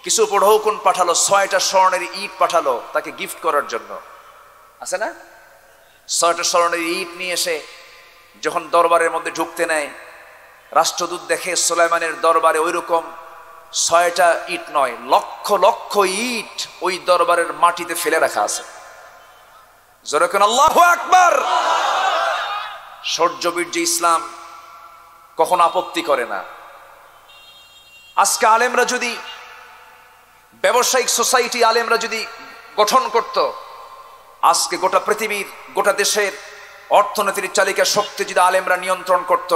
কিছু পড়হৌকুন পাঠালো, 6টা স্বর্ণের ইট পাঠালো তাকে গিফট করার জন্য। আছে না? 6টা স্বর্ণের ইট নিয়ে এসে যখন দরবারের মধ্যে ঢুকতে নেয়, রাষ্ট্রদূত দেখে সুলাইমানের দরবারে ওইরকম 6টা ইট নয়, লক্ষ লক্ষ ইট ওই দরবারের মাটিতে ফেলে রাখা আছে। জোরে কোন আল্লাহু আকবার। শৌর্যবীর্য ইসলাম কখন আপত্তি করে না। আজকে আলেমরা যদি, ব্যবসায়িক সোসাইটি আলেমরা যদি গঠন করত, আজকে গোটা পৃথিবীর, গোটা দেশের অর্থনীতির চালিকা শক্তি যদি আলেমরা নিয়ন্ত্রণ করত,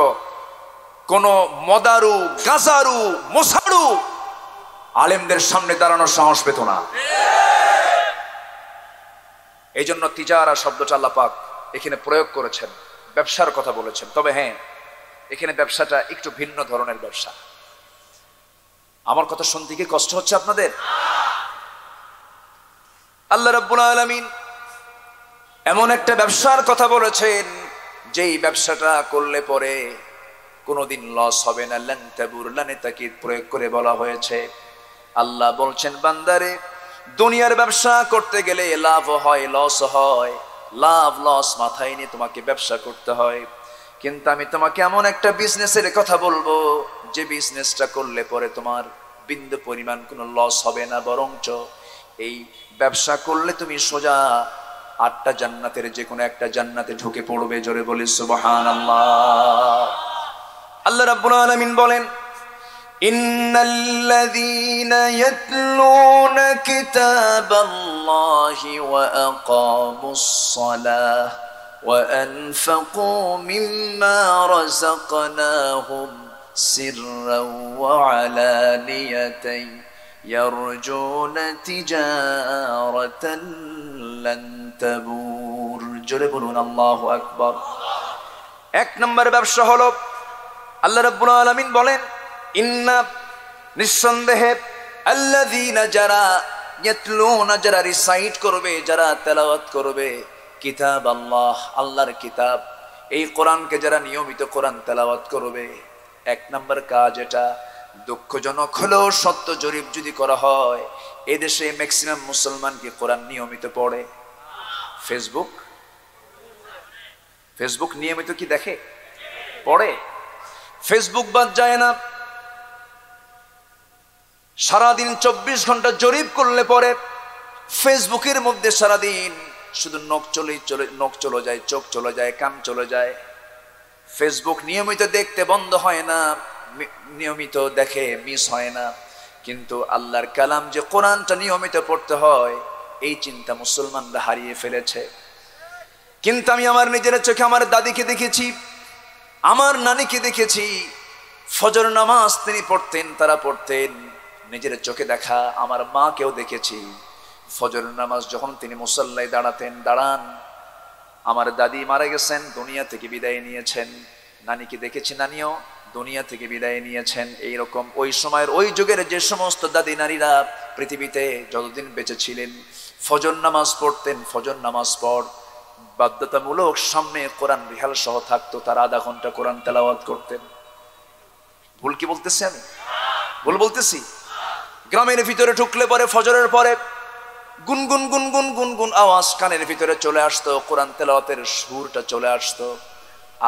কোন মদারু, গাজারু, মোসারু আলেমদের সামনে দাঁড়ানোর সাহস পেত না। এই জন্য তিজারা শব্দটা আল্লাহ পাক এখানে প্রয়োগ করেছেন, ব্যবসার কথা বলেছেন। তবে হ্যাঁ, এখানে ব্যবসাটা একটু ভিন্ন ধরনের ব্যবসা। আমার কথা শুনতে কি কষ্ট হচ্ছে আপনাদের? আল্লাহ রাব্বুল আলামিন এমন একটা ব্যবসার কথা বলেছেন, যেই ব্যবসাটা করলে পরে কোনোদিন লস হবে না। লান তাবুর, লানে তাকিদ প্রয়োগ করে বলা হয়েছে। আল্লাহ বলছেন, বান্দারে, দুনিয়ার ব্যবসা করতে গেলে লাভ হয়, লস হয়, লাভ লস মাথায় নিয়ে তোমাকে ব্যবসা করতে হয়। কিন্তু আমি তোমাকে এমন একটা বিজনেসের কথা বলবো, যে বিজনেসটা করলে পরে তোমার বিন্দু পরিমাণ কোনো লস হবে না, বরঞ্চ এই ব্যবসা করলে তুমি সোজা 8টা জান্নাতের যে কোনো একটা জান্নাতে ঢুকে পড়বে। জোরে বলি সুবহানাল্লাহ। আল্লাহ রাব্বুল আলামিন বলেন, ইন্নাল্লাযীনা ইয়াতলুনা কিতাবাল্লাহি ওয়া আকামুস সালাহ ওয়া আনফাকু মিম্মা রাযাকনাহুম সিররাও ওয়া আলানিয়াতান ইয়ারজুনা তিজারাতান লান তাবুর। জোরে বলুন আল্লাহু আকবার। 1 নম্বর ব্যবসা হলো, আল্লাহ রাব্বুল আলামিন বলেন, ইন্না, নিঃসন্দেহে, আল্লাযীনা, যারা, ইয়াতলুনা, যারা রিসাইট করবে, যারা তেলাওয়াত করবে, কিতাব আল্লাহ, আল্লাহর কিতাব, এই কোরআনকে যারা নিয়মিত কোরআন তেলাওয়াত করবে। 1 নম্বর কাজ এটা। দুঃখজনক হলেও সত্য, জরিপ যদি করা হয়, এদেশে ম্যাক্সিমাম মুসলমান কি কোরআন নিয়মিত পড়ে? ফেসবুক নিয়মিত কি দেখে, পড়ে? ফেসবুক বাদ যায় না। সারাদিন 24 ঘন্টা জরিপ করলে পরে ফেসবুকের মধ্যে সারাদিন শুধু নখ চলে যায়, চোখ চলে যায়, কান চলে যায়। ফেসবুক নিয়মিত দেখতে বন্ধ হয় না, নিয়মিত দেখে, মিস হয় না। কিন্তু আল্লাহর কালাম যে কোরআনটা নিয়মিত পড়তে হয়, এই চিন্তা মুসলমানরা হারিয়ে ফেলেছে। কিন্তু আমি আমার নিজের চোখে আমার দাদিকে দেখেছি, আমার নানিকে দেখেছি, ফজর নামাজ তিনি পড়তেন, তারা পড়তেন। নিজের চোখে দেখা আমার মাকেও দেখেছি, ফজর নামাজ যখন তিনি মুসাল্লায় দাঁড়ান। আমার দাদি মারা গেছেন, দুনিয়া থেকে বিদায় নিয়েছেন। নানিকে দেখেছি, নানিও দুনিয়া থেকে বিদায় নিয়েছেন। এইরকম ওই সময়ের, ওই যুগের যে সমস্ত দাদি নারীরা পৃথিবীতে যতদিন বেঁচে ছিলেন, ফজর নামাজ পড়তেন। ফজর নামাজ পর বাধ্যতামূলক সামনে কোরআন রিহাল সহ থাকতো, তার আধা ঘন্টা কোরআন তেলাওয়াত করতেন। ভুল কি বলতেছি আমি? ভুল বলতেছি? গ্রামের ভিতরে ঢুকলে পরে ফজরের পরে গুনগুন গুনগুন গুনগুন আওয়াজ কানের ভিতরে চলে আসতো, কোরআন তেলাওয়াতের সুরটা চলে আসতো।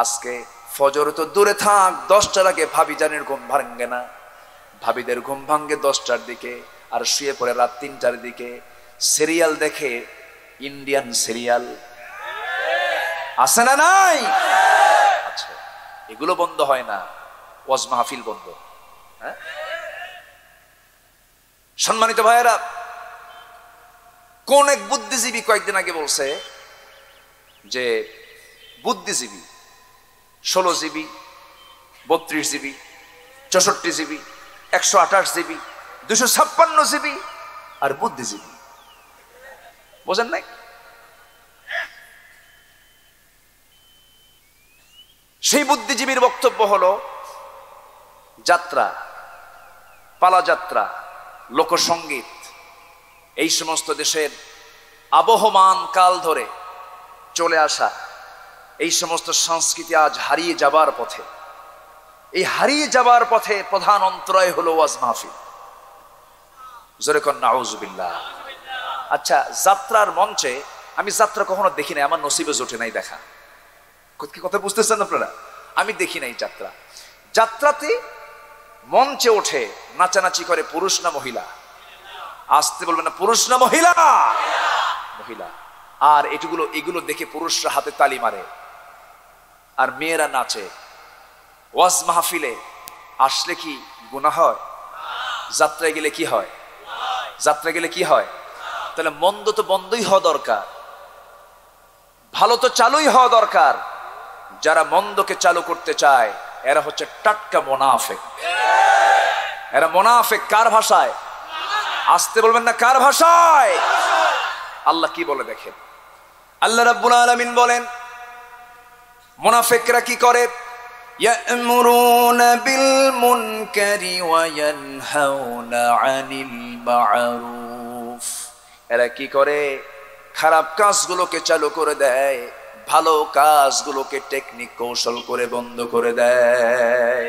আজকে ফজর তো দূরে থাক, 10টার আগে ভাবি জানের ঘুম ভাঙ্গে না। ভাবিদের ঘুম ভাঙ্গে 10টার দিকে, আর শুয়ে পড়ে রাত 3টার দিকে। সিরিয়াল দেখে, ইন্ডিয়ান সিরিয়াল আছে না নাই? আচ্ছা, এগুলো বন্ধ হয় না, ওয়াজ মাহফিল বন্ধ। হ্যাঁ, সম্মানিত ভাইয়েরা, কোন এক বুদ্ধিজীবী কয়েকদিন আগে বলছে যে বুদ্ধিজীবী 16 GB, 32 GB, 64 GB, 128 GB, 256 GB, আর বুদ্ধিজীবী বোঝেন নাই? সেই বুদ্ধিজীবীর বক্তব্য হলো যাত্রা, পালাযাত্রা, লোকসঙ্গীত, এই সমস্ত দেশের আবহমান কাল ধরে চলে আসা এই সমস্ত সংস্কৃতি আজ হারিয়ে যাবার পথে। এই হারিয়ে যাবার পথে প্রধান অন্তরায় হলো ওয়াজ মাহফিল। জোরে কর নাউজুবিল্লাহ। আচ্ছা, যাত্রার মঞ্চে আমি যাত্রা কখনো দেখি নাই, আমার নসিবে জোটে নাই দেখা। কি কথা বুঝতেছেন আপনারা? আমি দেখি নাই যাত্রা। যাত্রাতে মঞ্চে ওঠে নাচানাচি করে পুরুষ না মহিলা? আসতে বলবেন না, পুরুষ না মহিলা? মহিলা। আর এগুলো দেখে পুরুষরা হাতে তালি মারে আর মেয়েরা নাচে। ওয়াজ মাহফিলে আসলে কি গুনাহ হয়? যাত্রায় গেলে কি হয়? যাত্রা গেলে কি হয়? তাহলে মন্দ তো বন্ধই হওয়া দরকার, ভালো তো চালুই হওয়া দরকার। যারা মন্দকে চালু করতে চায় এরা হচ্ছে টাটকা মুনাফিক। এরা মুনাফিক। কার ভাষায়? আসতে বলবেন না, কার ভাষায়? আল্লাহ কি বলে দেখেন। আল্লাহ রাব্বুল আলামিন বলেন মুনাফিকরা কি করে? ইয়া'মুরুনা বিল মুনকারি ওয়া ইয়ানহাউনা আনিল মা'রুফ। এরা কি করে? খারাপ কাজগুলোকে চালু করে দেয়, ভালো কাজগুলোকে টেকনিক কৌশল করে বন্ধ করে দেয়।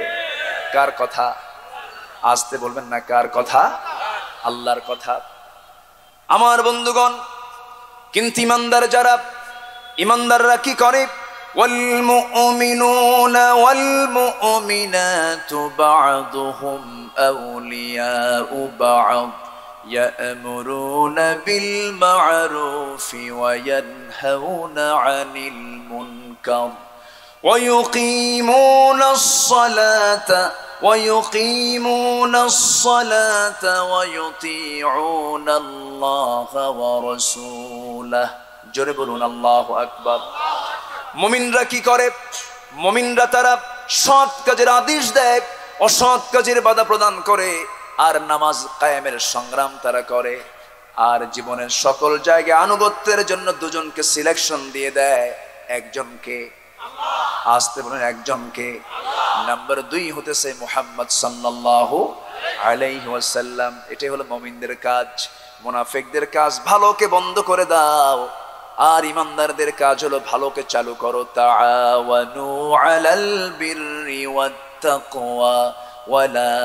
কার কথা? আসতে বলবেন না, কার কথা? আল্লাহর কথা। আমার বন্ধুগণ, কিন্তু ইমানদাররা কি করে? ওয়াল মুমিনুনা ওয়াল মুমিনাতু বা'দুহুম আউলিয়াউ বা'দ ইয়া'মুরুনা বিল মা'রুফি ওয়া ইয়ানহাউনা আনিল মুনকার ওয়া ইউকিমুনাস সালাতা ويقيمون الصلاة ويطيعون الله ورسوله। জোরে বলুন আল্লাহু আকবার। মুমিনরা কি করে? মুমিনরা তারা সৎ কাজের আদেশ দেয়, অসৎ কাজের বাধা প্রদান করে, আর নামাজ কায়েমের সংগ্রাম তারা করে। আর জীবনের সকল জায়গায় আনুগত্যের জন্য দুজনকে সিলেকশন দিয়ে দেয়। একজনকে, আসতে বলেন একজনকে। নাম্বার 2 হতেছে মুহাম্মদ সাল্লাল্লাহু আলাইহি ওয়াসাল্লাম। এটাই হলো মুমিনদের কাজ। মুনাফিকদের কাজ ভালোকে বন্ধ করে দাও, আর ইমানদারদের কাজ হলো ভালোকে চালু করো। তাআওয়ানু আলাল বিররি ওয়াত তাকওয়া ওয়ালা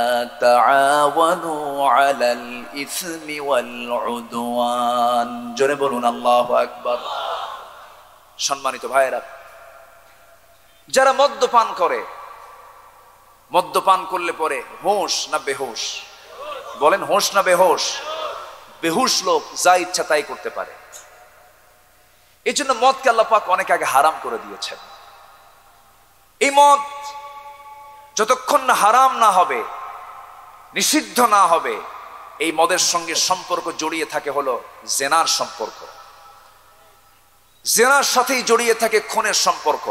তাআওয়ানু আলাল ইসমি ওয়াল উদওয়ান। জোরে বলুন আল্লাহু আকবার। সম্মানিত ভাইয়েরা, যারা মদ্যপান করে, মদ্যপান করলে পরে হোশ না বেহুশ? বলেন, হোশ না বেহুশ? বেহুশ লোক যা ইচ্ছা তাই করতে পারে। এই জন্য মদকে আল্লাহ পাক অনেক আগে হারাম করে দিয়েছেন। এই মদ যতক্ষণ না হারাম না হবে, নিষিদ্ধ না হবে, এই মদের সঙ্গে সম্পর্ক জড়িয়ে থাকে হলো জেনার সম্পর্ক। জেনার সাথেই জড়িয়ে থাকে খুনের সম্পর্ক।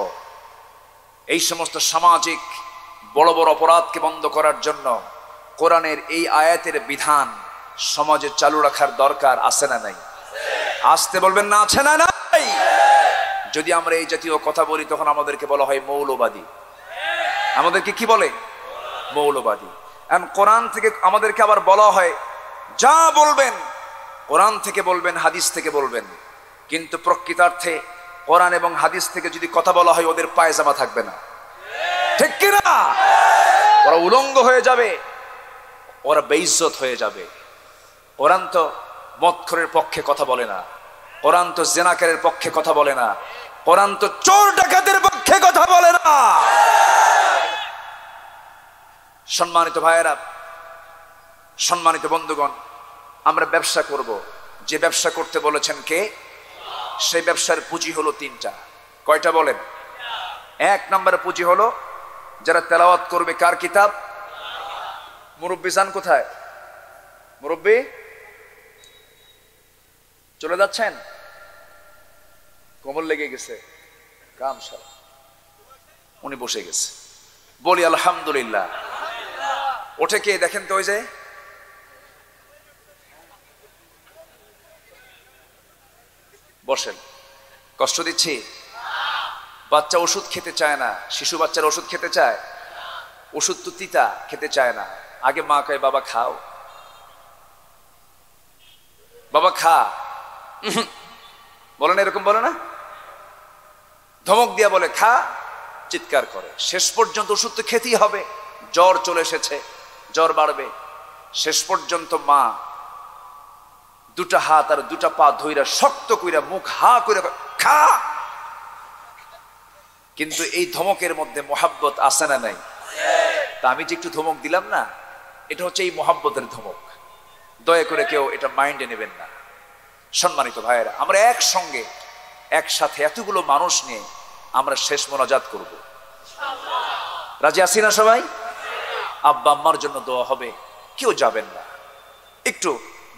এই সমস্ত সামাজিক বড় বড় অপরাধকে বন্ধ করার জন্য কোরআনের এই আয়াতের বিধান সমাজে চালু রাখার দরকার আছে না নাই? আসতে বলবেন না, আছে না নাই? যদি আমরা এই জাতীয় কথা বলি তখন আমাদেরকে বলা হয় মৌলবাদী। আমাদেরকে কি বলে? মৌলবাদী। এখন কোরআন থেকে আমাদেরকে আবার বলা হয় যা বলবেন কোরআন থেকে বলবেন, হাদিস থেকে বলবেন। কিন্তু প্রকৃতার্থে কোরআন এবং হাদিস থেকে যদি কথা বলা হয় ওদের পায়জামা থাকবে না, ঠিক কিনা? ওরা উলঙ্গ হয়ে যাবে, ওরা বেইজ্জত হয়ে যাবে। কোরআন তো মদখোরের পক্ষে কথা বলে না, কোরআন তো জেনাকারের পক্ষে কথা বলে না, কোরআন তো চোর ডাকাতের পক্ষে কথা বলে না। সম্মানিত ভাইয়েরা, সম্মানিত বন্ধুগণ, আমরা ব্যবসা করব, যে ব্যবসা করতে বলেছেন কে? সেই ব্যবসার পুঁজি হলো 3টা। কয়টা বলেন? 1 নম্বরে পুঁজি হলো যারা তেলাওয়াত করবে কার কিতাব? মুরব্বি যান কোথায়? মুরব্বি চলে যাচ্ছেন? কোমর লেগে গেছে, কাম সারা, উনি বসে গেছে। বলি আলহামদুলিল্লাহ। ওঠে কে দেখেন তো? ওই যে বসেন। কষ্ট দিচ্ছি? বাচ্চা ওষুধ খেতে চায় না, শিশু বাচ্চারা ওষুধ খেতে চায়? ওষুধ তো তিতা, খেতে চায় না। আগে মা কয় বাবা খাও, বাবা খা, বলে না, এরকম বলে না? ধমক দিয়া বলে খা, চিৎকার করে। শেষ পর্যন্ত ওষুধ তো খেতেই হবে, জ্বর চলে এসেছে, জ্বর বাড়বে। শেষ পর্যন্ত মা দুটা হাত আর দুটা পা ধইরা শক্ত কইরা মুখ হা কইরা খা। কিন্তু এই ধমকের মধ্যে মোহাব্বত আছে না নাই? তা আমি যে একটু ধমক দিলাম না, এটা হচ্ছে এই মোহাব্বতের ধমক। দয়া করে কেউ এটা মাইন্ডে নেবেন না। সম্মানিত ভাইয়েরা, আমরা একসঙ্গে একসাথে এতগুলো মানুষ নিয়ে আমরা শেষ মোনাজাত করব। রাজি আছি না সবাই? আব্বা আম্মার জন্য দোয়া হবে, কেউ যাবেন না, একটু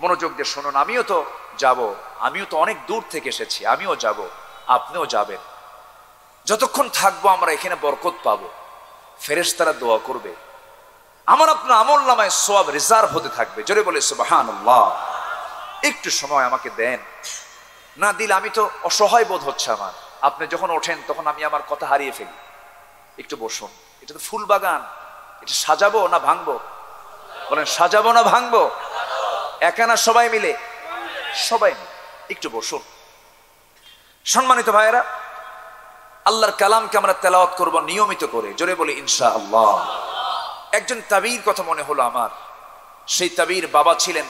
মনোযোগ দিয়ে শুনুন। আমিও তো যাব, আমিও তো অনেক দূর থেকে এসেছি, আমিও যাব, আপনিও যাবেন। যতক্ষণ থাকবো আমরা এখানে বরকত পাবো, ফেরেশতারা দোয়া করবে, আমার আপনার আমল নামায় সওয়াব রিজার্ভ হতে থাকবে। জোরে বলে সুবহানাল্লাহ। একটু সময় আমাকে দেন, না দিলে আমি তো অসহায় বোধ হচ্ছে আমার। আপনি যখন ওঠেন তখন আমি আমার কথা হারিয়ে ফেলি। একটু বসুন, এটা তো ফুল বাগান, এটা সাজাবো না ভাঙবো? বলেন সাজাবো না ভাঙবো? একা না সবাই মিলে? সবাই মিলে। একটু বসুন। সম্মানিত ভাইয়েরা, আল্লাহর কালামকে আমরা তেলাওয়াত করব নিয়মিত করে। জোরে বলি ইনশাআল্লাহ। একজন তাবির কথা মনে হলো আমার। সেই তাবির বাবা ছিলেন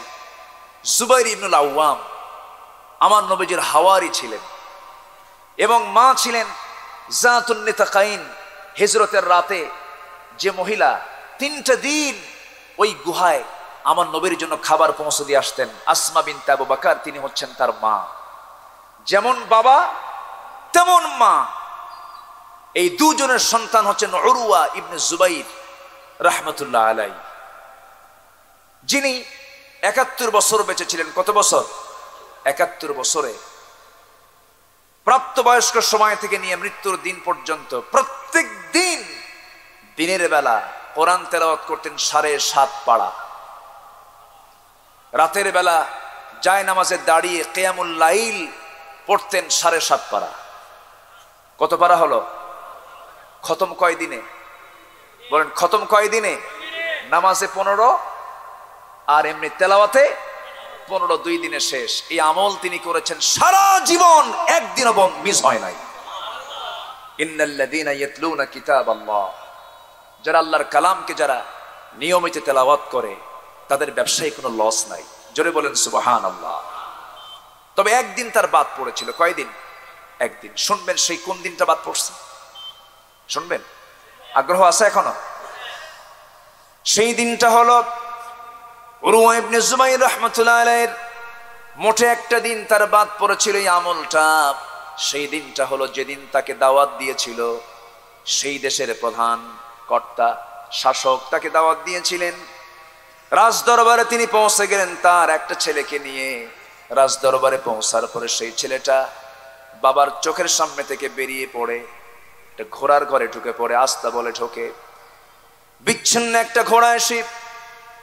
জুবাইর ইবনুল আওয়াম, আমার নবীজির হাওয়ারি ছিলেন, এবং মা ছিলেন জাতুন নিতাকাইন। হিজরতের রাতে যে মহিলা 3টা দিন ওই গুহায় আমার নবীর জন্য খাবার পৌঁছে দিয়ে আসতেন, আসমা বিনতে আবু বকর, তিনি হচ্ছেন তার মা। যেমন বাবা তেমন মা। এই দুজনের সন্তান হচ্ছেন উরওয়া ইবনে জুবাইর রাহমাতুল্লাহ আলাইহি, যিনি 71 বছর বেঁচে ছিলেন। কত বছর? 71 বছরে প্রাপ্তবয়স্ক সময় থেকে নিয়ে মৃত্যুর দিন পর্যন্ত প্রত্যেক দিন দিনের বেলা কোরআন তেলাওয়াত করতেন 7.5 পারা। রাতের বেলা জায় নামাজে দাঁড়িয়ে কিয়ামুল লাইল পড়তেন 7.5 পারা। কত পারা হলো? খতম কয় দিনে? বলেন খতম কয় দিনে? নামাজে 15 আর এমনি তেলাওয়াতে 15, 2 দিনে শেষ। এই আমল তিনি করেছেন সারা জীবন, একদিনও মিস হয় নাই। ইন্নাল্লাযীনা ইয়াতলুনা কিতাবাল্লাহ, যারা আল্লাহর কালামকে যারা নিয়মিত তেলাওয়াত করে তাদের ব্যবসায় কোনো লস নাই। জোরে বলেন সুবহানাল্লাহ। তবে একদিন তার বাদ পড়েছিল। কয়দিন? একদিন। শুনবেন সেই কোন দিনটা বাদ পড়ছে? শুনবেন? আগ্রহ আছে এখনো? সেই দিনটা হলো উরওয়া ইবনে জুবাইর রাহমাতুল্লাহ আলাইহির মোটে একটা দিন তার বাদ পড়েছিল এই আমলটা। সেই দিনটা হলো যেদিন তাকে দাওয়াত দিয়েছিল সেই দেশের প্রধান কর্তা শাসক, তাকে দাওয়াত দিয়েছিলেন। রাজ দরবারে তিনি পৌঁছে গেলেন তার একটা ছেলেকে নিয়ে। রাজ দরবারে পৌঁছার পরে সেই ছেলেটা বাবার চোখের সামনে থেকে বেরিয়ে পড়ে একটা ঘোড়ার ঘরে ঢুকে পড়ে, আস্তা বলে ঢোকে। বিচ্ছিন্ন একটা ঘোড়া এসে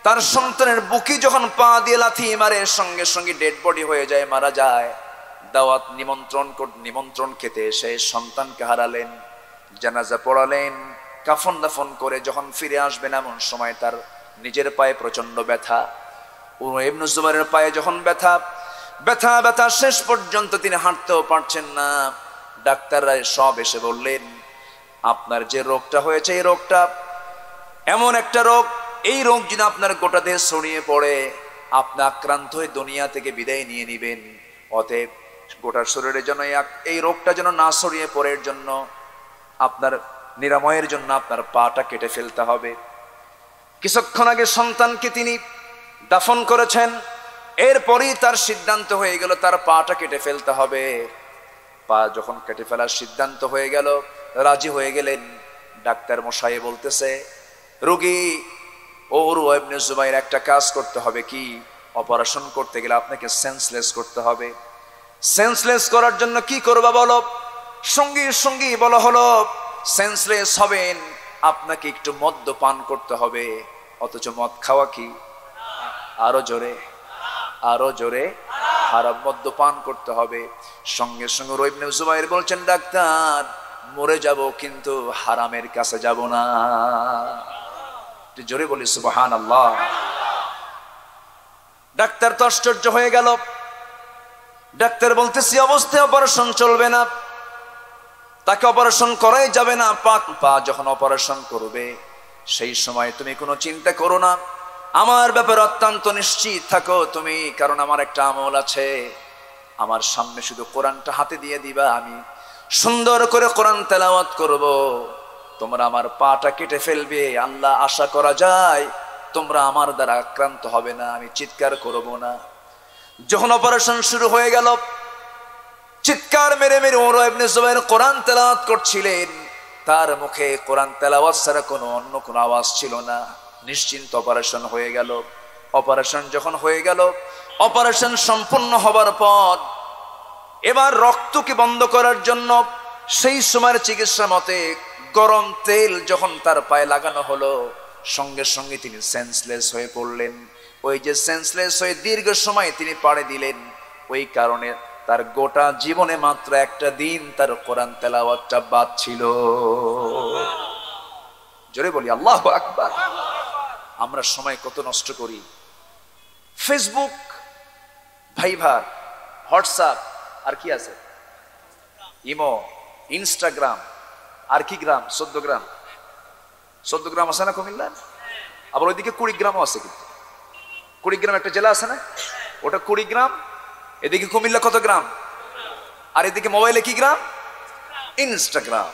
তার সন্তানের বুকে যখন পা দিয়ে লাথি মারে, সঙ্গে সঙ্গে ডেড বডি হয়ে যায়, মারা যায়। দাওয়াত নিমন্ত্রণ খেতে এসে সন্তানকে হারালেন, জানাজা পড়ালেন, কাফন দাফন করে যখন ফিরে আসবেন এমন সময় তার নিজের পায়ে প্রচন্ড ব্যথা। উরওয়া ইবনে জুবাইরের পায়ে যখন ব্যথা শেষ পর্যন্ত তিনি হাঁটতেও পারছেন না। ডাক্তাররা সব এসে বললেন, আপনার যে রোগটা হয়েছে এই রোগটা এমন একটা রোগ, এই রোগ যদি আপনার গোটা দেহে ছড়িয়ে পড়ে আপনি আক্রান্ত হয়ে দুনিয়া থেকে বিদায় নিয়ে নিবেন। অতএব গোটা শরীরের জন্য এই রোগটা যেন না ছড়িয়ে পড়ে, এর জন্য আপনার নিরাময়ের জন্য আপনার পাটা কেটে ফেলতে হবে। কিছুক্ষণ আগে সন্তানকে তিনি দাফন করেছেন, এরপরই তার সিদ্ধান্ত হয়ে গেল তার পাটা কেটে ফেলতে হবে। পা যখন কেটে ফেলার সিদ্ধান্ত হয়ে গেল, রাজি হয়ে গেলেন। ডাক্তার মশাই বলতেছে, রোগী উরওয়া ইবনে জুবাইর একটা কাজ করতে হবে। কি? অপারেশন করতে গেলে আপনাকে সেন্সলেস করতে হবে। সেন্সলেস করার জন্য কি করবা বলো? সঙ্গী বলা হলো, সেন্সলেস হবেন আপনাকে একটু মদ্য পান করতে হবে। অথচ মদ খাওয়া কি? আরো জোরে হারাম মদ্য পান করতে হবে। সঙ্গে সঙ্গে ইবনে জুবাইর বলছেন, ডাক্তার মরে যাব কিন্তু হারামের কাছে যাব না। জোরে বলি সুবহানাল্লাহ। ডাক্তার তো আশ্চর্য হয়ে গেল। ডাক্তার বলতেছি অবস্থায় অপারেশন চলবে না, তাকে অপারেশন করাই যাবে না। পা যখন অপারেশন করবে সেই সময় তুমি কোনো চিন্তা করো না, আমার ব্যাপারে অত্যন্ত নিশ্চিত থাকো তুমি, কারণ আমার একটা আমল আছে। আমার সামনে শুধু কোরআনটা হাতে দিয়ে দিবা, আমি সুন্দর করে কোরআন তেলাওয়াত করব, তোমরা আমার পাটা কেটে ফেলবে, আল্লাহ আশা করা যায় তোমরা আমার দ্বারা আক্রান্ত হবে না, আমি চিৎকার করব না। যখন অপারেশন শুরু হয়ে গেল, চিৎকার মেরে মেরে উমর ইবনে জুবাইর কোরআন তেলাওয়াত করছিলেন। তার মুখে কোরআন তেলাওয়াত ছাড়া অন্য কোনো আওয়াজ ছিল না। নিশ্চিন্ত অপারেশন হয়ে গেল। অপারেশন যখন হয়ে গেল, অপারেশন সম্পূর্ণ হবার পর এবার রক্তকে বন্ধ করার জন্য সেই সময়ের চিকিৎসা মতে গরম তেল যখন তার পায়ে লাগানো হলো, সঙ্গে সঙ্গে তিনি সেন্সলেস হয়ে পড়লেন। ওই যে সেন্সলেস হয়ে দীর্ঘ সময় তিনি পাড়ে দিলেন, ওই কারণে তার গোটা জীবনে মাত্র একটা দিন তার কোরআন তেলাওয়াতটা বাদ ছিল। জোরে বলি আল্লাহু আকবার। আমরা সময় কত নষ্ট করি। ফেসবুক, ভাইবার, হোয়াটসঅ্যাপ, আর কি আছে, ইমো, ইনস্টাগ্রাম, আর কি গ্রাম, 14 গ্রাম, 14 গ্রাম আছে না কুমিল্লা? আবার ওইদিকে 20 গ্রামও আছে। কিন্তু 20 গ্রাম একটা জেলা আছে না, ওটা 20 গ্রাম। এদিকে কুমিল্লা কত গ্রাম, আর এদিকে মোবাইলে কি গ্রাম, ইনস্টাগ্রাম।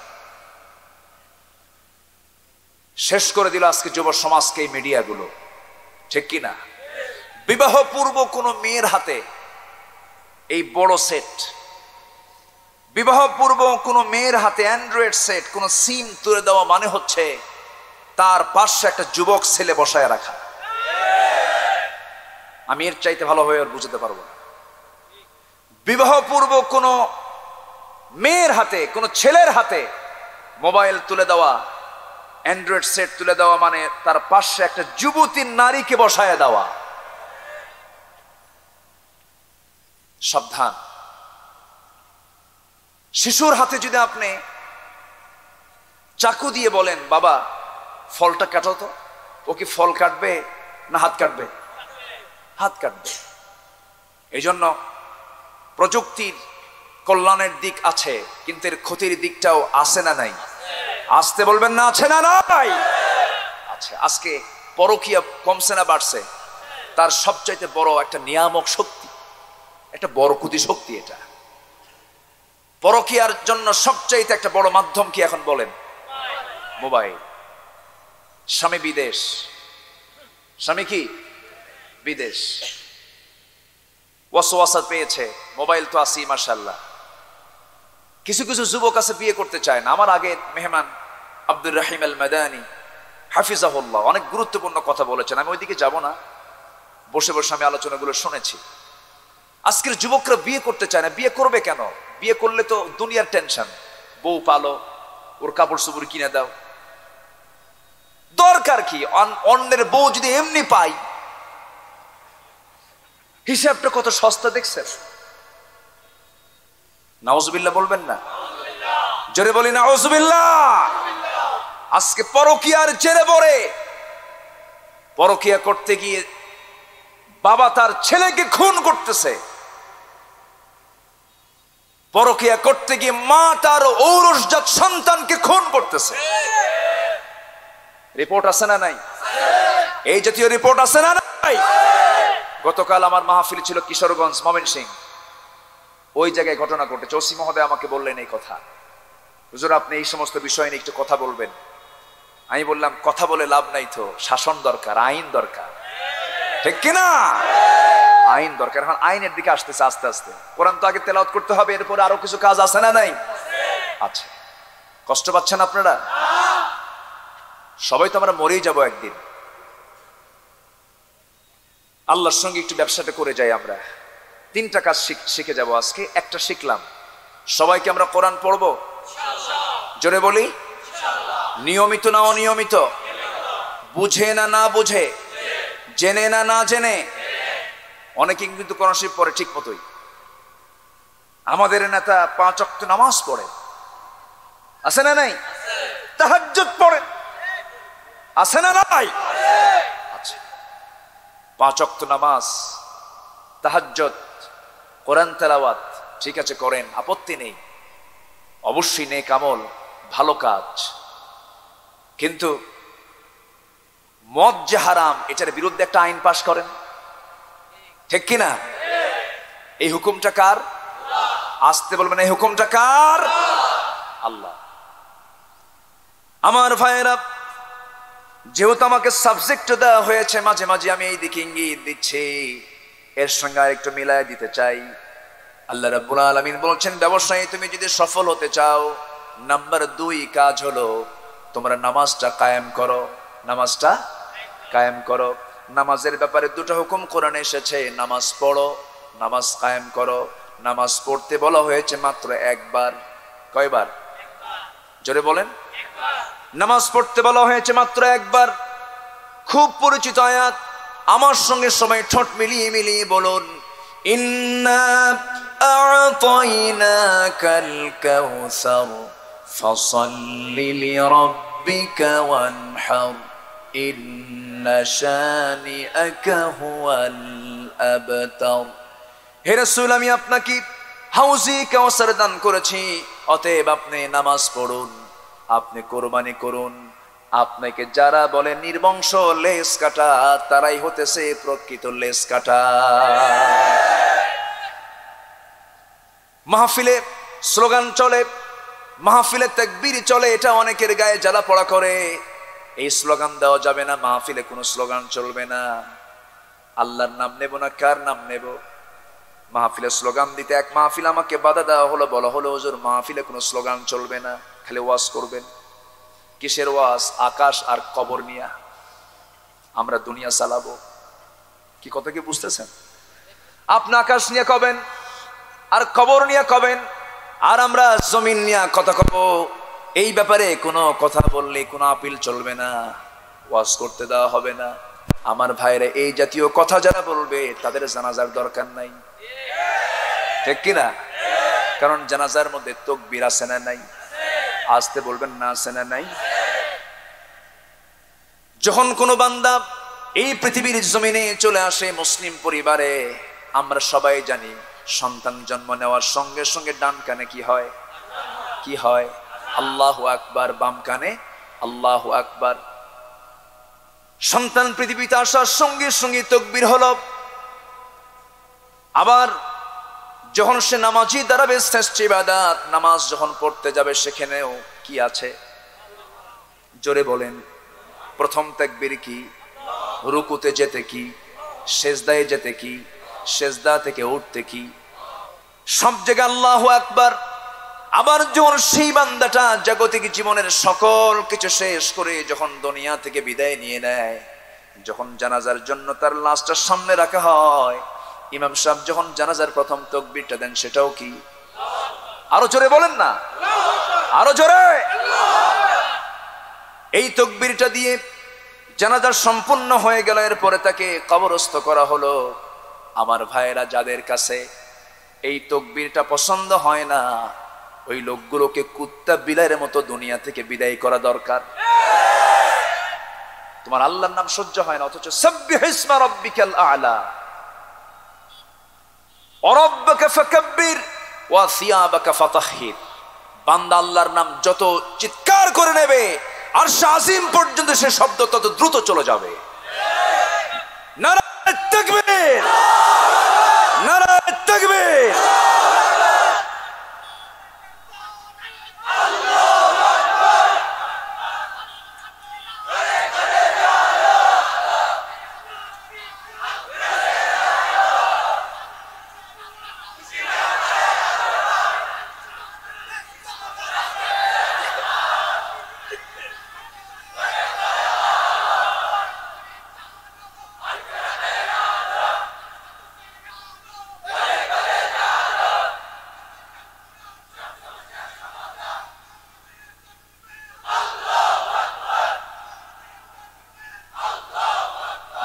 শেষ করে দিল আজকে যুব সমাজকে এই মিডিয়াগুলো, ঠিক কিনা? বিবাহ পূর্ব কোন মেয়ের হাতে এই বড় সেট, বিবাহ পূর্ব কোন মেয়ের হাতে অ্যান্ড্রয়েড সেট, কোন সিম তুলে দেওয়া মানে হচ্ছে তার পাশে একটা যুবক ছেলে বসায় রাখা। আমি এর চাইতে ভালো হয়ে আর বুঝতে পারবো না। বিবাহ পূর্ব কোন মেয়ের হাতে, কোন ছেলের হাতে মোবাইল তুলে দেওয়া, অ্যান্ড্রয়েড সেট তুলে দেওয়া মানে তার পাশে একটা যুবতী নারীকে বসায় দেওয়া। সাবধান। শিশুর হাতে যদি আপনি চাকু দিয়ে বলেন, বাবা ফলটা কাটো তো, ও কি ফল কাটবে না হাত কাটবে? হাত কাটবে। এই জন্য প্রযুক্তির কল্যাণের দিক আছে, কিন্তু এর ক্ষতির দিকটাও আছে না নাই? আসতে বলবেন না, আছে না নাই? আছে। আজকে পরকীয়া কমছে না বাড়ছে? তার সবচাইতে বড় একটা নিয়ামক শক্তি, একটা বরকতি শক্তি এটা। পরকীয়ার জন্য সবচাইতে একটা বড় মাধ্যম কি এখন বলেন? মোবাইল। স্বামী বিদেশ, স্বামী কি বিদেশ, ওয়াসওয়াসা পেয়েছে, মোবাইল তো আছেই মাশাআল্লাহ। কিছু কিছু যুবক আছে বিয়ে করতে চায় না। আমার আগে মেহমান আব্দুর রহিম আল মাদানী হাফিজাহুল্লাহ অনেক গুরুত্বপূর্ণ কথা বলেছেন, আমি ওইদিকে যাব না, বসে বসে আমি আলোচনাগুলো শুনেছি। আজকের যুবকরা বিয়ে করতে চায় না। বিয়ে করবে কেন? বিয়ে করলে তো দুনিয়ার টেনশন, বউ পালো, ওর কাপড় চোপড় কিনে দাও, দরকার কি? অন্যের বউ যদি এমনি পাই, হিসাবটা কত সস্তা দেখছেন? নাউজুবিল্লাহ বলবেন না? জোরে বলি নাউজুবিল্লাহ। আজকে পরকীয়ার জেরে পড়ে, পরকীয়া করতে গিয়ে বাবা তার ছেলেকে খুন করতেছে, পরকীয়া করতে গিয়ে মা তার ঔরসজাত সন্তানকে খুন করতেছে। রিপোর্ট আছে না নাই? এই জাতীয় রিপোর্ট আছে না নাই? গতকাল আমার মাহফিল ছিল কিশোরগঞ্জ, ময়মনসিংহ। ওই জায়গায় ঘটনা ঘটেছে। ওসি মহোদয় আমাকে বললেন এই কথা, হুজুর আপনি এই সমস্ত বিষয় নিয়ে একটু কথা বলবেন। আমি বললাম কথা বলে লাভ নাই তো, শাসন দরকার, আইন দরকার, ঠিক কিনা? আইন দরকার। এখন আইনের দিকে আসতেছে আস্তে আস্তে। কোরআন তো আগে তেলাওয়াত করতে হবে, এরপরে আরো কিছু কাজ আছে না নাই? আছে। কষ্ট পাচ্ছেন আপনারা? সবাই তো আমরা মরেই যাব একদিন। আল্লাহর সঙ্গে একটু ব্যবসাটা করে যাই আমরা। 3টা কাজ শিখে যাব আজকে। একটা শিখলাম, সবাইকে আমরা কোরআন পড়বো, জোরে বলি নিয়মিত না অনিয়মিত, বুঝে না না বুঝে, জেনে না না জেনে, অনেকে কিন্তু কোরআন শরীফ পড়ে ঠিক মতোই। আমাদের নেতা 5 ওয়াক্ত নামাজ পড়ে, আছে না নাই? তাহাজ্জুদ পড়ে, আছে না নাই? আচ্ছা, 5 ওয়াক্ত নামাজ, তাহাজ্জুদ, কোরআন তেলাওয়াত ঠিক আছে করেন, আপত্তি নেই, অবশ্যই নেক আমল, ভালো কাজ। কিন্তু মদ যে হারাম, এটার বিরুদ্ধে একটা আইন পাশ করেন, ঠিক কিনা? এই হুকুমটা কার? আসতে বলবেন, এই হুকুমটা কার? আল্লাহ। আমার ভাইয়েরা, যেহেতু আমাকে সাবজেক্ট দেওয়া হয়েছে, মাঝে মাঝে আমি এই দিকে ইঙ্গিত দিচ্ছি, এর সঙ্গে আরেকটু মিলায় দিতে চাই। আল্লাহ রাব্বুল আলামিন বলছেন, ব্যবসায়ী তুমি যদি সফল হতে চাও, নাম্বার 2 কাজ হলো তোমরা নামাজটা কায়েম করো। নামাজটা কায়েম করো। নামাজের ব্যাপারে 2টা হুকুম কোরআনে এসেছে, নামাজ পড়ো, নামাজ কায়েম করো। নামাজ পড়তে বলা হয়েছে মাত্র একবার। কয়বার? জোরে বলেন। নামাজ পড়তে বলা হয়েছে মাত্র একবার। খুব পরিচিত আয়াত, আমার সঙ্গে সবাই ঠোঁট মিলিয়ে মিলিয়ে বলুন, ইন্না আ'তাইনাকাল কাউসার ফাসাল্লি লিরাব্বিকা ওয়ানহার ইন্না শানিআকা হুয়াল আবতার। হে রাসূল, আমি আপনাকে হাউজি কাউসার দান করেছি, অতএব আপনি নামাজ পড়ুন, আপনি কোরবানি করুন। আপনাকে যারা বলে নির্বংশ লেজ কাটা, তারাই হতেছে প্রকৃত লেজ কাটা। মাহফিলে স্লোগান চলে, মাহফিলে তাকবীর চলে, এটা অনেকের গায়ে জ্বালা পড়া করে। এই স্লোগান দেওয়া যাবে না, মাহফিলে কোনো স্লোগান চলবে না। আল্লাহর নাম নেব না কার নাম নেব? মাহফিলে স্লোগান দিতে এক মাহফিল আমাকে বাধা দেওয়া হলো, বলা হলো হুজুর মাহফিলে কোনো স্লোগান চলবে না, খালি ওয়াজ করবেন। কিসের ওয়াজ? আকাশ আর কবর নিয়া আমরা দুনিয়া চালাবো। কি কথা কি বুঝতেছেন? আপনি আকাশ নিয়ে কবেন আর কবর নিয়ে কবেন, আর আমরা জমিন নিয়ে কথা কব। এই ব্যাপারে কোনো কথা বললে কোনো আপিল চলবে না, ওয়াজ করতে দেওয়া হবে না। আমার ভাইরা, এই জাতীয় কথা যারা বলবে তাদের জানাজার দরকার নাই, ঠিক কিনা? কারণ জানাজার মধ্যে তাকবীর আছে না নাই? আসতে বলবেন না, আছে না নাই? যখন কোনো বান্দা এই পৃথিবীর জমিনে চলে আসে মুসলিম পরিবারে, আমরা সবাই জানি সন্তান জন্ম নেওয়ার সঙ্গে সঙ্গে ডান কানে কি হয়? কি হয়? আল্লাহু আকবার। বাম কানে আল্লাহু আকবার। সন্তান পৃথিবীতে আসার সঙ্গে সঙ্গে তাকবীর হলো। আবার যখন সে নামাজি দাঁড়াবে, শ্রেষ্ঠ ইবাদত নামাজ যখন পড়তে যাবে, সেখানেও কি আছে? জোরে বলেন। প্রথম তাকবীর কি? রুকুতে যেতে কি? সেজদায় যেতে কি? সেজদা থেকে উঠতে কি? সব জায়গায় আল্লাহু আকবার। আবার যখন সেই বান্দাটা জাগতিক জীবনের সকল কিছু শেষ করে যখন দুনিয়া থেকে বিদায় নিয়ে নেয়, যখন জানাজার জন্য তার লাশটা সামনে রাখা হয়, ইমাম সাহেব যখন জানাজার প্রথম তাকবীরটা দেন, সেটাও কি? আরো জোরে বলেন না, আরো জোরে। এই তাকবীরটা দিয়ে জানাজা সম্পূর্ণ হয়ে গেল, এরপরে তাকে কবরস্থ করা হলো। আমার ভাইয়েরা, যাদের কাছে এই তাকবীরটা পছন্দ হয় না, ওই লোকগুলোকে কুত্তা বিলাইয়ের মতো দুনিয়া থেকে বিদায় করা দরকার। তোমার আল্লাহর নাম সহ্য হয় না, অথচ সাব্বিহ ইসমা রাব্বিকাল আ'লা ওয়া রাব্বাকা ফাকাব্বির ওয়া সিয়াবাকা ফাতাহহির। বান্দা আল্লাহর নাম যত চিৎকার করে নেবে, আরশ আজিম পর্যন্ত সে শব্দ তত দ্রুত চলে যাবে। নারায়ে তাকবীর, নারায়ে তাকবীর।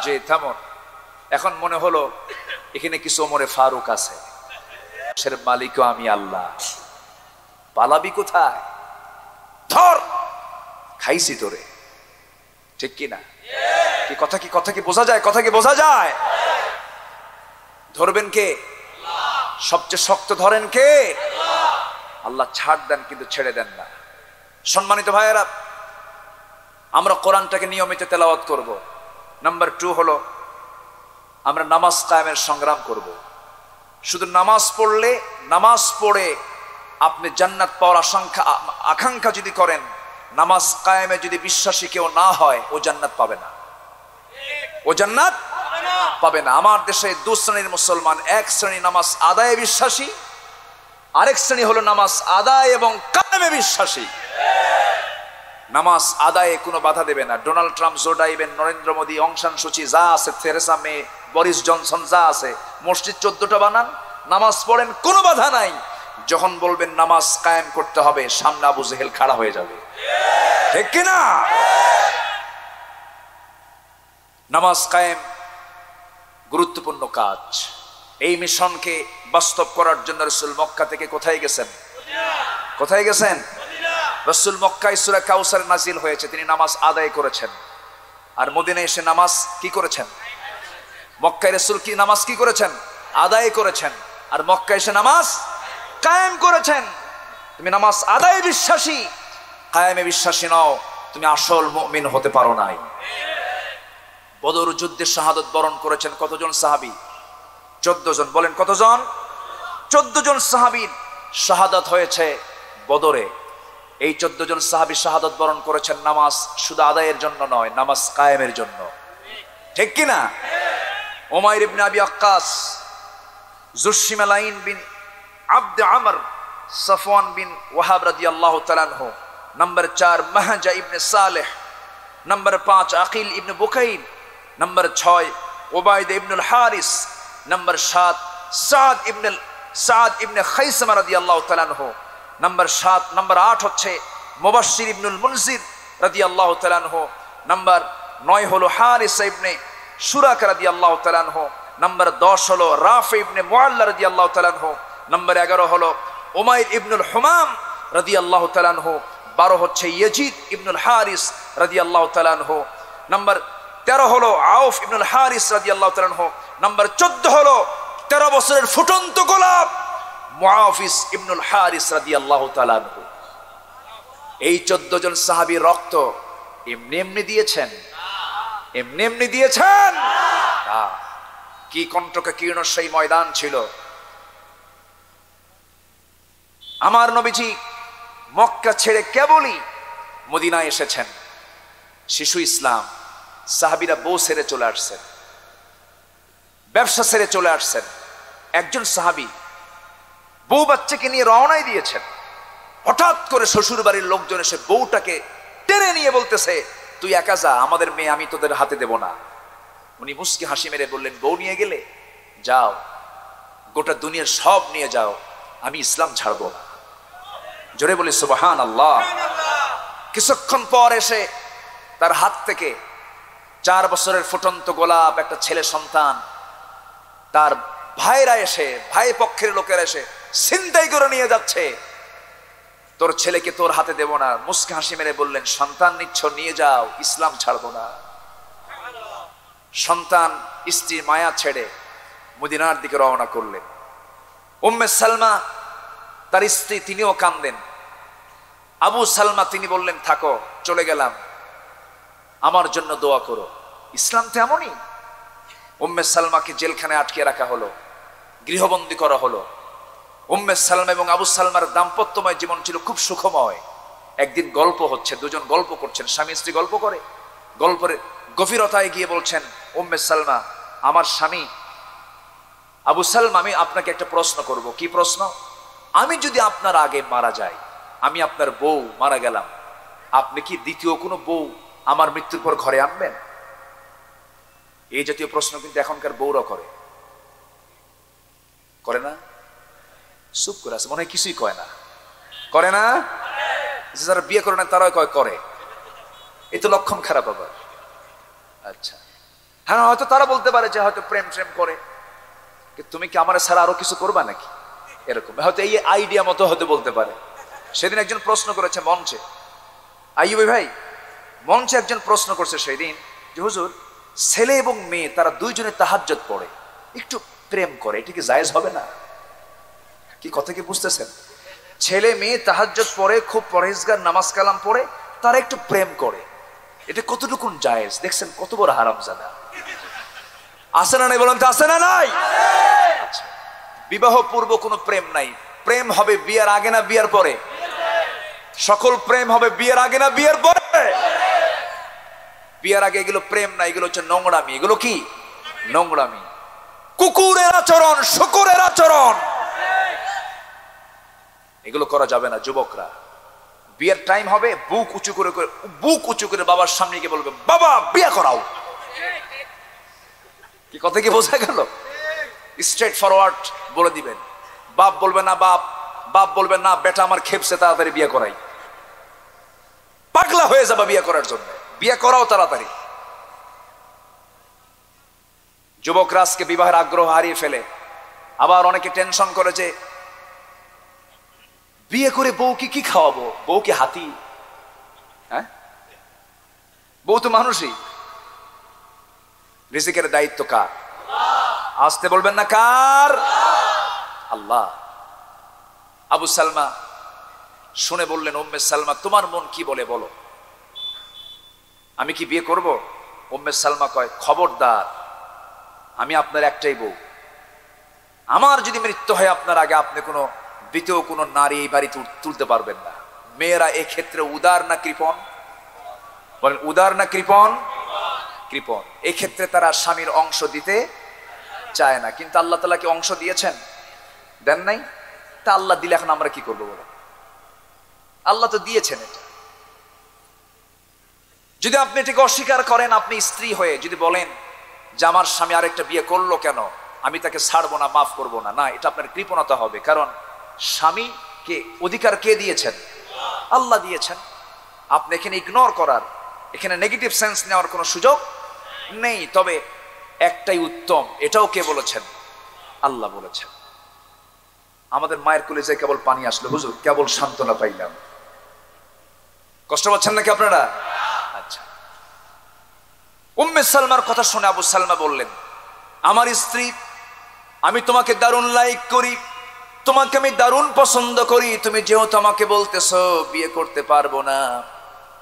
যে থামুন, এখন মনে হলো এখানে কিছু ওমরে ফারুক আছে, সের মালিকও আমি আল্লাহ। পালাবি কোথায়? ধর, খাইছি তোরে। ঠিক কিনা? কি কথা কি বোঝা যায়? কথা কি বোঝা যায়? ধরবেন কে? সবচেয়ে শক্ত ধরেন কে? আল্লাহ। ছাড় দেন কিন্তু ছেড়ে দেন না। সম্মানিত ভাইয়েরা, আমরা কোরআনটাকে নিয়মিত তেলাওয়াত করব। নাম্বার 2 হলো আমরা নামাজ কায়েমের সংগ্রাম করব। শুধু নামাজ পড়লে, নামাজ পড়ে আপনি জান্নাত পাওয়ার আকাঙ্ক্ষা যদি করেন, নামাজ কায়েমে যদি বিশ্বাসী কেউ না হয়, ও জান্নাত পাবে না। ও জান্নাত পাবে না। আমার দেশে 2 শ্রেণীর মুসলমান। এক শ্রেণী নামাজ আদায়ে বিশ্বাসী, আরেক শ্রেণী হলো নামাজ আদায় এবং কায়েমে বিশ্বাসী। নামাজ আদায়ে কোনো বাধা দেবে না। Donald Trump, Joe Biden, Narendra Modi, Aung San Suu Kyi যা আছে, থেরেসা মে, বরিস জনসন যা আছে, মসজিদ 14টা বানান, নামাজ পড়েন, কোনো বাধা নাই। যখন বলবেন নামাজ কায়েম করতে হবে, সামনে আবু জেহেল খাড়া হয়ে যাবে। ঠিক কিনা? নামাজ কায়েম গুরুত্বপূর্ণ কাজ। এই মিশনকে বাস্তব করার জন্য রাসূল মক্কা থেকে কোথায় গেছেন? কোথায় গেছেন? রাসূল মক্কায় সূরা কাউসার নাজিল হয়েছে, তিনি নামাজ আদায় করেছেন। আর মদিনায় এসে নামাজ কি করেছেন? মক্কায় রাসূল কি নামাজ কি করেছেন? আদায় করেছেন। আর মক্কায় এসে নামাজ কায়েম করেছেন। তুমি নামাজ আদায়ে বিশ্বাসী, কায়েমে বিশ্বাসী নও, তুমি আসল মুমিন হতে পারো নাই। বদর যুদ্ধে শাহাদাত বরণ করেছেন কতজন সাহাবী? 14 জন। বলেন কতজন? 14 জন সাহাবীর শাহাদাত হয়েছে বদরে। এই 14 জন সাহাবী শাহাদাত বরণ করেছেন নামাজ শুধু আদায়ের জন্য নয়, নামাজ কায়েমের জন্য। ঠিক কিনা? উমাইর ইবনে আবি ওয়াক্কাস, জুশিমালাইন বিন আব্দ আমর, সাফওয়ান বিন ওয়াহাব রাদিয়াল্লাহু তাআলা আনহু। নাম্বার 4 মাহজা ইবনে সালেহ। নাম্বার 5 আকিল ইবনে বুকাইর। নাম্বার 6 উবাইদা ইবনুল হারিস। নাম্বার 7 সাদ ইবনে খাইসামা রাদিয়াল্লাহু তাআলা আনহু। নাম্বার 8 হচ্ছে মুবাশশির ইবনুল মুনজির রাদিয়াল্লাহু তাআলা আনহু। নাম্বার 9 হলো হারিস ইবনে সুরাকা রাদিয়াল্লাহু তাআলা আনহু। নাম্বার 10 হলো রাফি ইবনে মুআল্লা রাদিয়াল্লাহু তাআলা আনহু। নাম্বার 11 হলো উমাইর ইবনুল হুমাম রাদিয়াল্লাহু তাআলা আনহু। 12 হচ্ছে ইয়াজিদ ইবনুল হারিস রাদিয়াল্লাহু তাআলা আনহু। নাম্বার 13 হলো আউফ ইবনুল হারিস রাদিয়াল্লাহু তাআলা আনহু। নাম্বার 14 হলো 13 বছরের ফুটন্ত গোলাপ মুআফিস ইবনুল হারিস রাদিয়াল্লাহু তাআলা আনহু। এই 14 জন সাহাবীর রক্ত এমনি এমনি দিয়েছেন? এমনি এমনি দিয়েছেন না। কি কণ্টকে কীর্ণ সেই ময়দান ছিল। আমার নবীজি মক্কা ছেড়ে কেবলই মদিনায় এসেছেন। শিশু ইসলাম, সাহাবীরা বউ ছেড়ে চলে আসছেন, ব্যবসা ছেড়ে চলে আসছেন। একজন সাহাবী বউ বাচ্চাকে নিয়ে রওনাই দিয়েছেন। হঠাৎ করে শ্বশুর বাড়ির লোকজন এসে বউটাকে টেনে নিয়ে বলতেছে, তুই একা যা, আমাদের মেয়ে আমি তোদের হাতে দেব না। উনি মুস্কি হাসি মেরে বললেন, বউ নিয়ে গেলে যাও, গোটা দুনিয়ার সব নিয়ে যাও, আমি ইসলাম ছাড়বো না। জোরে বলি সুবহানাল্লাহ। কিছুক্ষণ পর এসে তার হাত থেকে 4 বছরের ফুটন্ত গোলাপ একটা ছেলে সন্তান, তার ভাইরা এসে, ভাই পক্ষের লোকেরা এসে ছিনতাই করে নিয়ে যাচ্ছে। তোর ছেলেকে তোর হাতে দেব না। মুস্কি হাসি মেরে বললেন, সন্তান নিচ্ছ, নিয়ে যাও, ইসলাম ছাড়বো না। সন্তান স্ত্রীর মায়া ছেড়ে মদিনার দিকে রওনা করলেন। উম্মে সালমা তার স্ত্রী, তিনিও কান্দেন। আবু সালমা তিনি বললেন, থাকো, চলে গেলাম, আমার জন্য দোয়া করো। ইসলাম তো এমনই। উম্মে সালমাকে জেলখানায় আটকে রাখা হলো, গৃহবন্দী করা হলো। উম্মে সালমা এবং আবু সালমার দাম্পত্যময় জীবন ছিল খুব সুখময়। একদিন গল্প হচ্ছে, দুজন গল্প করছেন, স্বামী স্ত্রী গল্প করে। গল্পের গভীরতায় গিয়ে বলছেন উম্মে সালমা, আমার স্বামী আবু সালমা, আমি আপনাকে একটা প্রশ্ন করব। কি প্রশ্ন? আমি যদি আপনার আগে মারা যাই, আমি আপনার বউ মারা গেলাম, আপনি কি দ্বিতীয় কোনো বউ আমার মৃত্যুর পর ঘরে আনবেন? এই জাতীয় প্রশ্ন কিন্তু এখনকার বউরা করে, করে না? চুপ করে আছে, মনে হয় কিছুই কয় না, করে না? যারা বিয়ে করে না তারাও কয় করে। এই তো লক্ষণ খারাপ আবার। আচ্ছা, হ্যাঁ, হয়তো তারা বলতে পারে যে হয়তো প্রেম করে, তুমি কি আমার ছাড়া আরো কিছু করবা নাকি, এরকম হয়তো এই আইডিয়া মতো হতে বলতে পারে। সেদিন একজন প্রশ্ন করেছে মঞ্চে, আইয়ুবী ভাই মঞ্চে একজন প্রশ্ন করছে সেদিন যে হুজুর ছেলে এবং মেয়ে তারা দুইজনে তাহাজ্জুদ পড়ে, একটু প্রেম করে, এটা কি জায়েজ হবে না? কি কথা কি বুঝতেছেন? ছেলে মেয়ে তাহাজ্জুদ পড়ে, খুব পরহেজগার, নামাজ কালাম পড়ে, তারা একটু প্রেম করে, এটা কতটুকু জায়েজ? দেখছেন কত বড় হারামজাদা। আছে না নাই বলেন তো, আছে না নাই? আচ্ছা, বিবাহ পূর্ব কোনো প্রেম নাই। প্রেম হবে বিয়ের আগে না বিয়ের পরে? সকল প্রেম হবে বিয়ের আগে না বিয়ের পরে? বিয়ের আগে এগুলো প্রেম না, এগুলো হচ্ছে নোংরামি। এগুলো কি? নোংরামি, কুকুরের আচরণ, শুকুরের আচরণ, এগুলো করা যাবে না। যুবকরা বিয়ের টাইম হবে, বুক উঁচু করে বাবার সামনে গিয়ে বলবে বাবা বিয়ে করাও। কি কথা কি বোঝা গেল? স্ট্রেট ফরওয়ার্ড বলে দিবেন। বাপ বলবে না, বাপ বলবে না বেটা আমার খেপছে, তাড়াতাড়ি বিয়ে করাই। পাগলা হয়ে যাবে বিয়ে করার জন্য, বিয়ে করাও তাড়াতাড়ি। যুবকরা আজকে বিবাহের আগ্রহ হারিয়ে ফেলে। আবার অনেকে টেনশন করে যে বিয়ে করে বউকে কি খাওয়াবো, বউ কি হাতি? হ্যাঁ, বউ তো মানুষই। রিজিকের দায়িত্ব কার? আসতে বলবেন না কার? আল্লাহ। আবু সালমা শুনে বললেন, উম্মে সালমা তোমার মন কি বলে বলো, আমি কি বিয়ে করব? উম্মে সালমা কয় খবরদার, আমি আপনার একটাই বউ, আমার যদি মৃত্যু হয় আপনার আগে আপনি কোনো দ্বিতীয় কোনো নারী এই বাড়ি তুলতে পারবেন না। মেয়েরা এক্ষেত্রে উদার না কৃপণ? বলেন উদার না কৃপণ? কৃপণ। এক্ষেত্রে তারা স্বামীর অংশ দিতে চায় না। কিন্তু আল্লাহ তাআলা কি অংশ দিয়েছেন? দেন নাই। তা আল্লাহ দিলে এখন আমরা কি করবো বলো? আল্লাহ তো দিয়েছেন এটা। যদি আপনি এটাকে অস্বীকার করেন, আপনি স্ত্রী হয়ে যদি বলেন যে আমার স্বামী আরেকটা বিয়ে করলো কেন, আমি তাকে ছাড়বো না, মাফ করবো না, না, এটা আপনার কৃপণতা হবে। কারণ স্বামীকে অধিকার কে দিয়েছেন? আল্লাহ দিয়েছেন। আপনি এখানে ইগনোর করার, এখানে নেগেটিভ সেন্স নেওয়ার কোনো সুযোগ নেই। তবে একটাই উত্তম, এটাও কে বলেছেন? আল্লাহ বলেছেন। আমাদের মায়ের কলিজায় কেবল পানি আসলো হুজুর, কেবল সান্ত্বনা পাইলাম। কষ্ট পাচ্ছেন নাকি আপনারা? আচ্ছা, উম্মে সালমার কথা শুনে আবু সালমা বললেন, আমার স্ত্রী, আমি তোমাকে দারুণ লাইক করি, তোমাকে আমি দারুণ পছন্দ করি, তুমি যেহেতু আমাকে বলতেছো বিয়ে করতে পারবো না,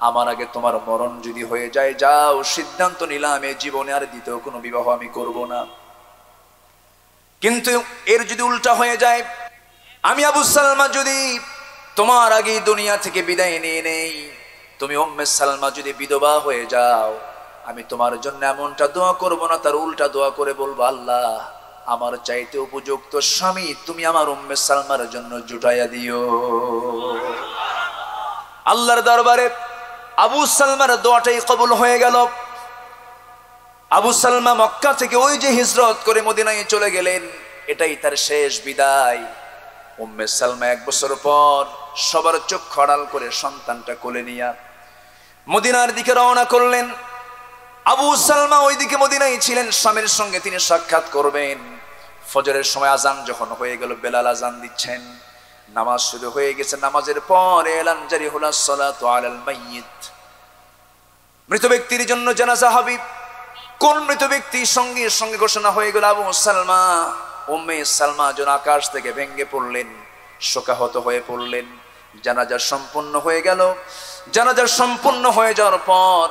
আমার আগে তোমার মরণ যদি হয়ে যায়, যাও, সিদ্ধান্ত নিলাম এই জীবনে আর দ্বিতীয় কোনো বিবাহ আমি করব না। কিন্তু এর যদি উল্টা হয়ে যায়, আমি আবু সালমা যদি তোমার আগে দুনিয়া থেকে বিদায় নিয়ে নেই, তুমি উম্মে সালমা যদি বিধবা হয়ে যাও, আমি তোমার জন্য এমনটা দোয়া করব না, তার উল্টা দোয়া করে বলবো আল্লাহ আমার চাইতে উপযুক্ত স্বামী তুমি আমার উম্মে সালমার জন্য জুটাইয়া দিও। আল্লাহর দরবারে আবু সালমার দোয়াটাই কবুল হয়ে গেল। আবু সালমা মক্কা থেকে ওই যে হিজরত করে মদিনায় চলে গেলেন, এটাই তার শেষ বিদায়। উম্মে সালমা 1 বছর পর সবার চোখ খড়াল করে সন্তানটা কোলে নিয়ে মদিনার দিকে রওনা করলেন। আবু সালমা ওইদিকে মদিনায় ছিলেন, স্বামীর সঙ্গে তিনি সাক্ষাৎ করবেন। ফজরের সময় আজান যখন হয়ে গেল, বেলাল আজান দিচ্ছেন, নামাজ শুরু হয়ে গেছে। নামাজের পর এলান জারি হলো সালাতু আলাল মাইয়িত, মৃত ব্যক্তির জন্য জানাজা হবে। কোন মৃত ব্যক্তির সঙ্গে সঙ্গে ঘোষণা হয়ে গেল আবু সালমা। উম্মে সালমা যেন আকাশ থেকে ভেঙে পড়লেন, শোকাহত হয়ে পড়লেন। জানাজা সম্পূর্ণ হয়ে গেল। জানাজা সম্পূর্ণ হয়ে যাওয়ার পর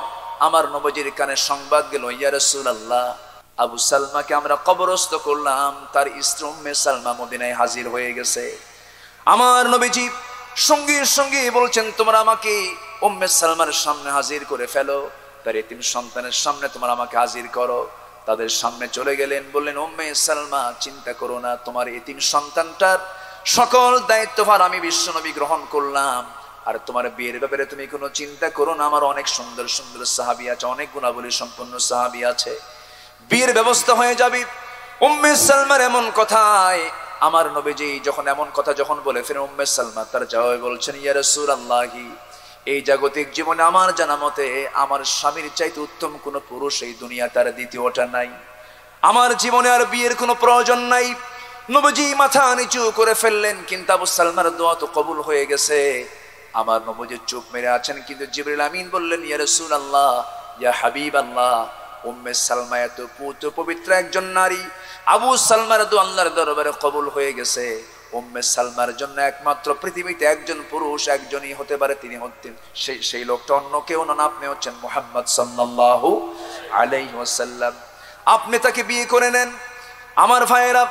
আমার নবীজির কানে সংবাদ গেল, ইয়া রাসূলুল্লাহ, আবু সালমাকে আমরা কবরস্থ করলাম, তার স্ত্রী উম্মে সালমা মদিনায় হাজির হয়ে গেছে। আমার নবীজি সঙ্গে সঙ্গে বলছেন, তোমরা আমাকে উম্মে সালমার সামনে হাজির করে ফেলো, তার এতিম সন্তানের সামনে তোমরা আমাকে হাজির করো। তাদের সামনে চলে গেলেন, বললেন, উম্মে সালমা চিন্তা করো না, তোমার এতিম সন্তানটার সকল দায়িত্বভার আমি বিশ্বনবী গ্রহণ করলাম। আর তোমার বিয়ের ব্যাপারে তুমি কোনো চিন্তা করো না, আমার অনেক সুন্দর সুন্দর সাহাবী আছে, অনেক গুণাবলী সম্পন্ন সাহাবী আছে, বিয়ের ব্যবস্থা হয়ে যাবে। উম্মে সালমার এমন কথায় আমার নবীজি যখন এমন কথা যখন বলে ফেরেন, উম্মে সালমা তার জবাবে বলছেন, ইয়া রাসূলুল্লাহি, এই জাগতিক জীবনে আমার জানা মতে আমার স্বামীর চাইতে উত্তম কোন পুরুষ এই দুনিয়া তার দ্বিতীয়টা নাই। আমার জীবনে আর বিয়ের কোনো প্রয়োজন নাই। নবীজি মাথা নিচু করে ফেললেন, কিন্তু আবু সালমার দোয়া তো কবুল হয়ে গেছে। আমার নবীজি চুপ মেরে আছেন, কিন্তু জিবরিল আমিন বললেন, ইয়া রাসূলুল্লাহ, ইয়া হাবিবাল্লাহ, উম্মে সালমা এত পবিত্র একজন নারী, আবু সালমার দোয়া আল্লাহর দরবারে কবুল হয়ে গেছে। উম্মে সালমার জন্য একমাত্র পৃথিবীতে একজন পুরুষ একজনই হতে পারে, তিনি হচ্ছেন সেই লোকটা অন্য কেউ নন, আপনি হচ্ছেন মুহাম্মদ সাল্লাল্লাহু আলাইহি ওয়াসাল্লাম। আপনি তাকে বিয়ে করে নেন। আমার ভাইয়েরা,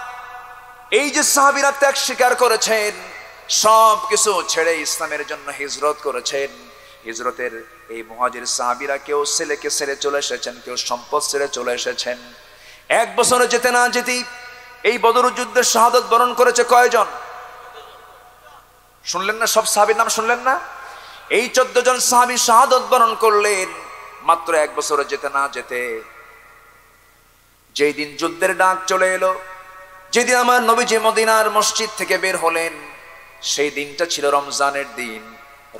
এই যে সাহাবীরা ত্যাগ স্বীকার করেছেন, সব কিছু ছেড়ে ইসলামের জন্য হিজরত করেছেন, হিজরতের এই মুহাজির সাহাবীরা কেউ ছেলেকে ছেড়ে চলে এসেছেন, কেউ সম্পদ ছেড়ে চলে এসেছেন। এক বছরে যেতে না যেতেই এই বদর যুদ্ধে শাহাদাত বরণ করেছে কয়জন? শুনলেন না? সব সাহাবীর নাম শুনলেন না? এই 14 জন সাহাবী শাহাদাত বরণ করলেন মাত্র এক বছরে যেতে না যেতে। যেই দিন যুদ্ধের ডাক চলে এলো, যেদিন আমার নবীজি মদিনার মসজিদ থেকে বের হলেন, সেই দিনটা ছিল রমজানের দিন।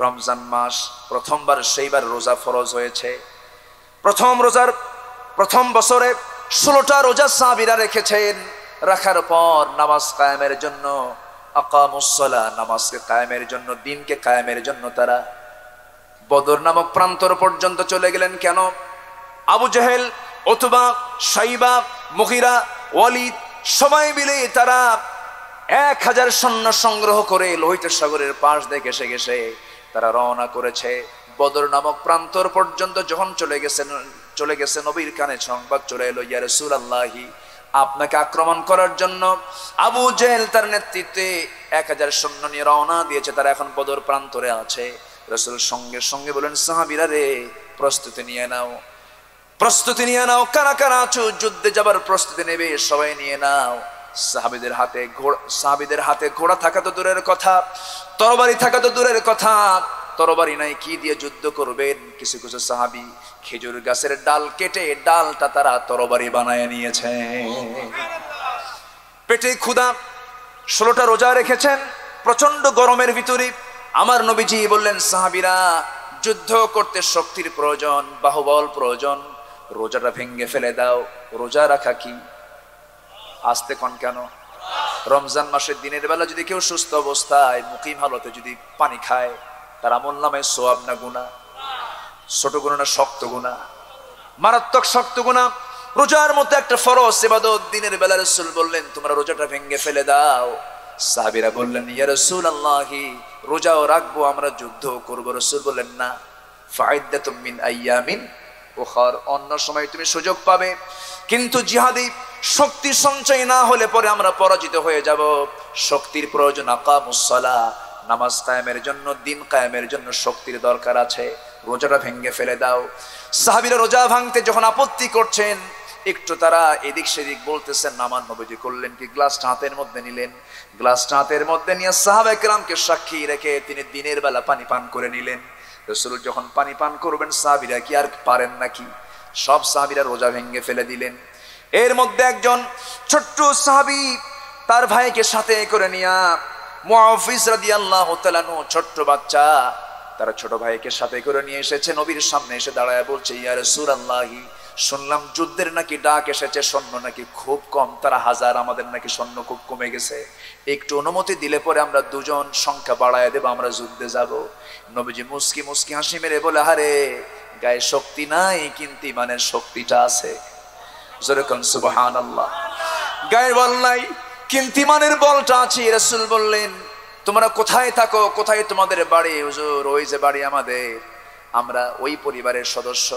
রমজান মাস, প্রথমবার সেইবার রোজা ফরজ হয়েছে। প্রথম বছরে 16টা রোজা সাহাবীরা রেখেছেন। রাখার পর নামাজ কায়েমের জন্য, আকামুস সালাহ, নামাজকে কায়েমের জন্য, দিনকে কায়েমের জন্য তারা বদর নামক প্রান্তর পর্যন্ত চলে গেলেন। কেন? আবু জেহেল, উতবা, শাইবা, মুগীরা, ওয়ালিদ সবাই মিলে তারা 1000 সৈন্য সংগ্রহ করে লোহিত সাগরের পাশ দিয়ে ঘেঁষে ঘেঁষে তারা রওনা করেছে বদর নামক প্রান্তর পর্যন্ত। যখন চলে গেছে নবীর কানে সংবাদ চলে এলো, ইয়া রাসূলুল্লাহি, আপনাকে আক্রমণ করার জন্য আবু জেহেল তার নেতৃত্বে 1000 সৈন্য নিয়ে রওনা দিয়েছে। তারা এখন বদর প্রান্তরে আছে। রাসূল সঙ্গে সঙ্গে বলেন, সাহাবীরা রে, প্রস্তুতি নিয়ে নাও, প্রস্তুতি নিয়ে নাও। কারা কারা আছো যুদ্ধে যাবার প্রস্তুতি নেবে, সবাই নিয়ে নাও। সাহাবীদের হাতে ঘোড়া থাকা তো দূরের কথা, তরবারি থাকা তো দূরের কথা। তরবারি নাই, কি দিয়ে যুদ্ধ করবেন? কিছু কিছু সাহাবী খেজুর গাছের ডাল কেটে ডালটা তারা তরবারি বানায় নিয়েছে। পেটে ক্ষুধা, 16টা রোজা রেখেছেন প্রচন্ড গরমের ভিতরে। আমার নবীজি বললেন, সাহাবীরা, যুদ্ধ করতে শক্তির প্রয়োজন, বাহুবল প্রয়োজন, রোজাটা ভেঙে ফেলে দাও। রোজা রাখা কি? আসতে কোন কেন? রমজান মাসের দিনের বেলা যদি কেউ সুস্থ অবস্থায় মুকিম হালতে যদি পানি খায়, তার আমল নামে সওয়াব না গুনাহ? ছোট গুনাহ না শক্ত গুনাহ? মারাত্মক শক্ত গুনাহ। রোজার মতো একটা ফরজ ইবাদত দিনের বেলা রাসূল বললেন, তোমরা রোজাটা ভেঙে ফেলে দাও। সাহাবীরা বললেন, ইয়া রাসূলুল্লাহি, রোজাও রাখবো, আমরা যুদ্ধ করব। রাসূল বললেন, না, ফাইদ্দাতুম মিন আইয়ামিন উখার, অন্য সময় তুমি সুযোগ পাবে, কিন্তু জিহাদি শক্তি সঞ্চয় না হলে পরে আমরা পরাজিত হয়ে যাব। শক্তির প্রয়োজন, আকামুস সালাহ, নামাজ কায়েমের জন্য, দিন কায়েমের জন্য শক্তির দরকার আছে। রোজাটা ভেঙে ফেলে দাও। সাহাবীরা রোজা ভাঙতে যখন আপত্তি করছেন, একটু তারা এদিক সেদিক বলতেছেন, আমার নবীজি করলেন কি, গ্লাসটা হাতের মধ্যে নিলেন। গ্লাসটা হাতের মধ্যে নিয়ে সাহাবায়ে কেরামকে সাক্ষী রেখে তিনি দিনের বেলা পানি পান করে নিলেন। রাসূল যখন পানি পান করবেন, সাহাবীরা কি আর পারেন নাকি? সব সাহাবীরা রোজা ভেঙে ফেলে দিলেন। এর মধ্যে একজন ছোট্ট সাহাবী তার ভাইকে সাথে করে নিয়া, মুআফিজ রাদিয়াল্লাহু তাআলা আনহু, ছোট্ট বাচ্চা, তারা ছোট ভাইকে সাথে করে নিয়ে এসেছে। নবীর সামনে এসে দাঁড়ায় বলছে, ইয়া রাসূলুল্লাহি, শুনলাম যুদ্ধের নাকি ডাক এসেছে, সৈন্য নাকি খুব কম, তারা 1000, আমাদের নাকি সৈন্য খুব কমে গেছে, একটু অনুমতি দিলে পরে আমরা দুজন সংখ্যা বাড়ায় দেব, আমরা যুদ্ধে যাব। নবীজি মুস্কি মুস্কি হাসি মেরে বলে, আরে গায়ে শক্তি নাই, কিন্তু ইমানের শক্তিটা আছে। জোরে কোন সুবহানাল্লাহ। গায়ের বল নাই, কিন্তু ইমানের বলটা আছে। রাসূল বললেন, তোমরা কোথায় থাকো, কোথায় তোমাদের বাড়ি? হুজুর, ওই যে বাড়ি আমাদের, আমরা ওই পরিবারের সদস্য,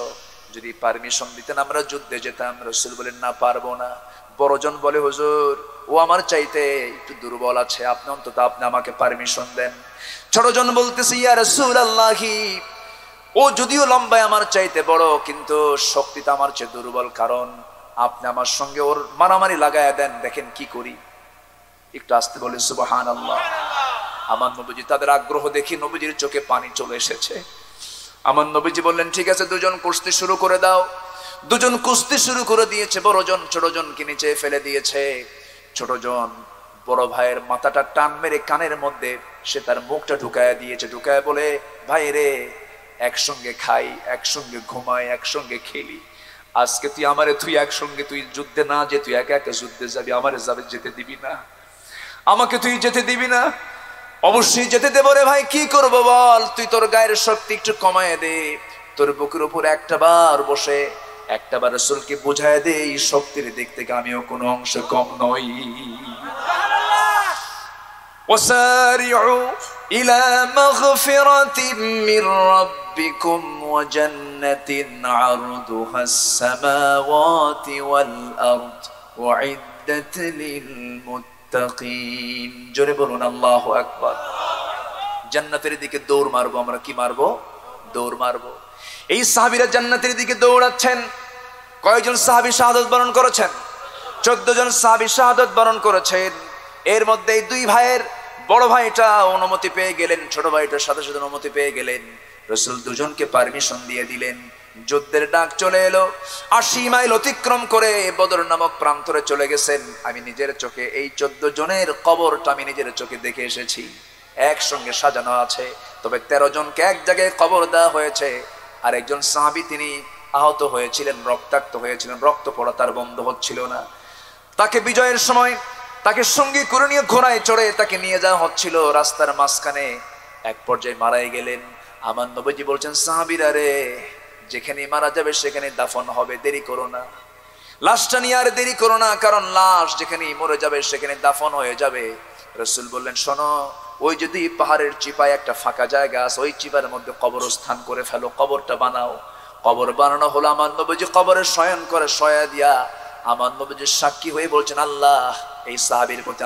যদি পারমিশন দিতেন আমরা যুদ্ধে যেতাম। রাসূল বলেন, না, পারবো না। বড়জন বলে, হুজুর, ও আমার চাইতে একটু দুর্বল আছে, আপনি অন্তত আপনি আমাকে পারমিশন দেন। ছোটজন বলতেছে, ইয়া রাসূলুল্লাহি, ও যদিও লম্বায় আমার চাইতে বড়, কিন্তু শক্তিটা আমার চেয়ে দুর্বল, কারণ আপনি আমার সঙ্গে ওর মারামারি লাগায়া দেন, দেখেন কি করি। একটু আসতে বলে সুবহানাল্লাহ। আমার নবীজি, তাদের আগ্রহ দেখি নবীজির চোখে পানি চলে এসেছে। আমার নবীজি বললেন, ঠিক আছে, দুজন কুস্তি শুরু করে দাও। দুজন কুস্তি শুরু করে দিয়েছে। বড়জন ছোটজনকে নিচে ফেলে দিয়েছে। ছোটজন বড় ভাইয়ের মাথাটা টান মেরে কানের মধ্যে সে তার মুখটা ঢুকায় দিয়েছে। ঢুকায় বলে, ভাই রে, একসঙ্গে খাই, একসঙ্গে ঘুমাই, একসঙ্গে খেলি, আজকে তুই আমারে তুই একসঙ্গে তুই যুদ্ধে না যে তুই একা একা যুদ্ধে যাবি, আমারে যাবে যেতে দিবি না, আমাকে তুই যেতে দিবি না। অবশ্যই যেতে দেবো রে ভাই, কি করবো বল, তুই তোর গায়ের শক্তি একটু কমায় দে, তোর বুকের উপর একটা বার বসে একটা বার রাসূলকে বুঝায় দে এই শক্তির দিক থেকে আমিও কোনো অংশ কম নই। ওয়াসারিউ ইলা মাগফিরাতিন মির রাব্বিকুম ওয়া জান্নাতিন আরদুহাস সামাওয়াতি ওয়াল আরদ উইদ্দাত লিল মুত্তাকিন। জোরে বলুন আল্লাহু আকবার। জান্নাতের দিকে দৌড় মারবো আমরা, কি মারবো? দৌড় মারবো। এই সাহাবীরা জান্নাতের দিকে দৌড়াচ্ছেন। কয়জন সাহাবী শাহাদাত বরণ করেছেন? 14 জন সাহাবী শাহাদাত বরণ করেছেন। এর মধ্যে এই দুই ভাইয়ের বড় ভাইটা অনুমতি পেয়ে গেলেন, ছোট ভাইটার সাথে সাথে অনুমতি পেয়ে গেলেন। রাসূল দুজনকে পারমিশন দিয়ে দিলেন। যুদ্ধের ডাক চলে এলো। 80 মাইল অতিক্রম করে বদর নামক প্রান্তরে চলে গেছেন। আমি নিজের চোখে এই 14 জনের কবরটা আমি নিজের চোখে দেখে এসেছি। একসঙ্গে সাজানো আছে, তবে 13 জনকে এক জায়গায় কবর দেওয়া হয়েছে। আর একজন সাহাবী তিনি আহত হয়েছিলেন, রক্তাক্ত হয়েছিলেন, রক্ত পড়া তার বন্ধ হচ্ছিল না। তাকে বিজয়ের সময় তাকে সঙ্গী করে নিয়ে ঘোড়ায় চড়ে তাকে নিয়ে যাওয়া হচ্ছিল। রাস্তার মাঝখানে এক পর্যায়ে মারাই গেলেন। আমার নবীজি বলছেন, সাহাবীরা রে, যেখানে মারা যাবে সেখানে দাফন হবে, দেরি করো না, লাশটা নিয়ে আর দেরি করো না, কারণ লাশ যেখানে মরে যাবে সেখানে দাফন হয়ে যাবে। রাসূল বললেন, শোনো, ওই যদি পাহাড়ের চিপায় একটা ফাঁকা জায়গা আছে, ওই চিপার মধ্যে কবরস্থান করে ফেলো, কবরটা বানাও। কবর বানানো হলো। আমার নবীজি কবরে শয়ন করে, শয়া দিয়া আমার নবীজি সাক্ষী হয়ে বলছেন, আল্লাহ, এই সাহাবীর প্রতি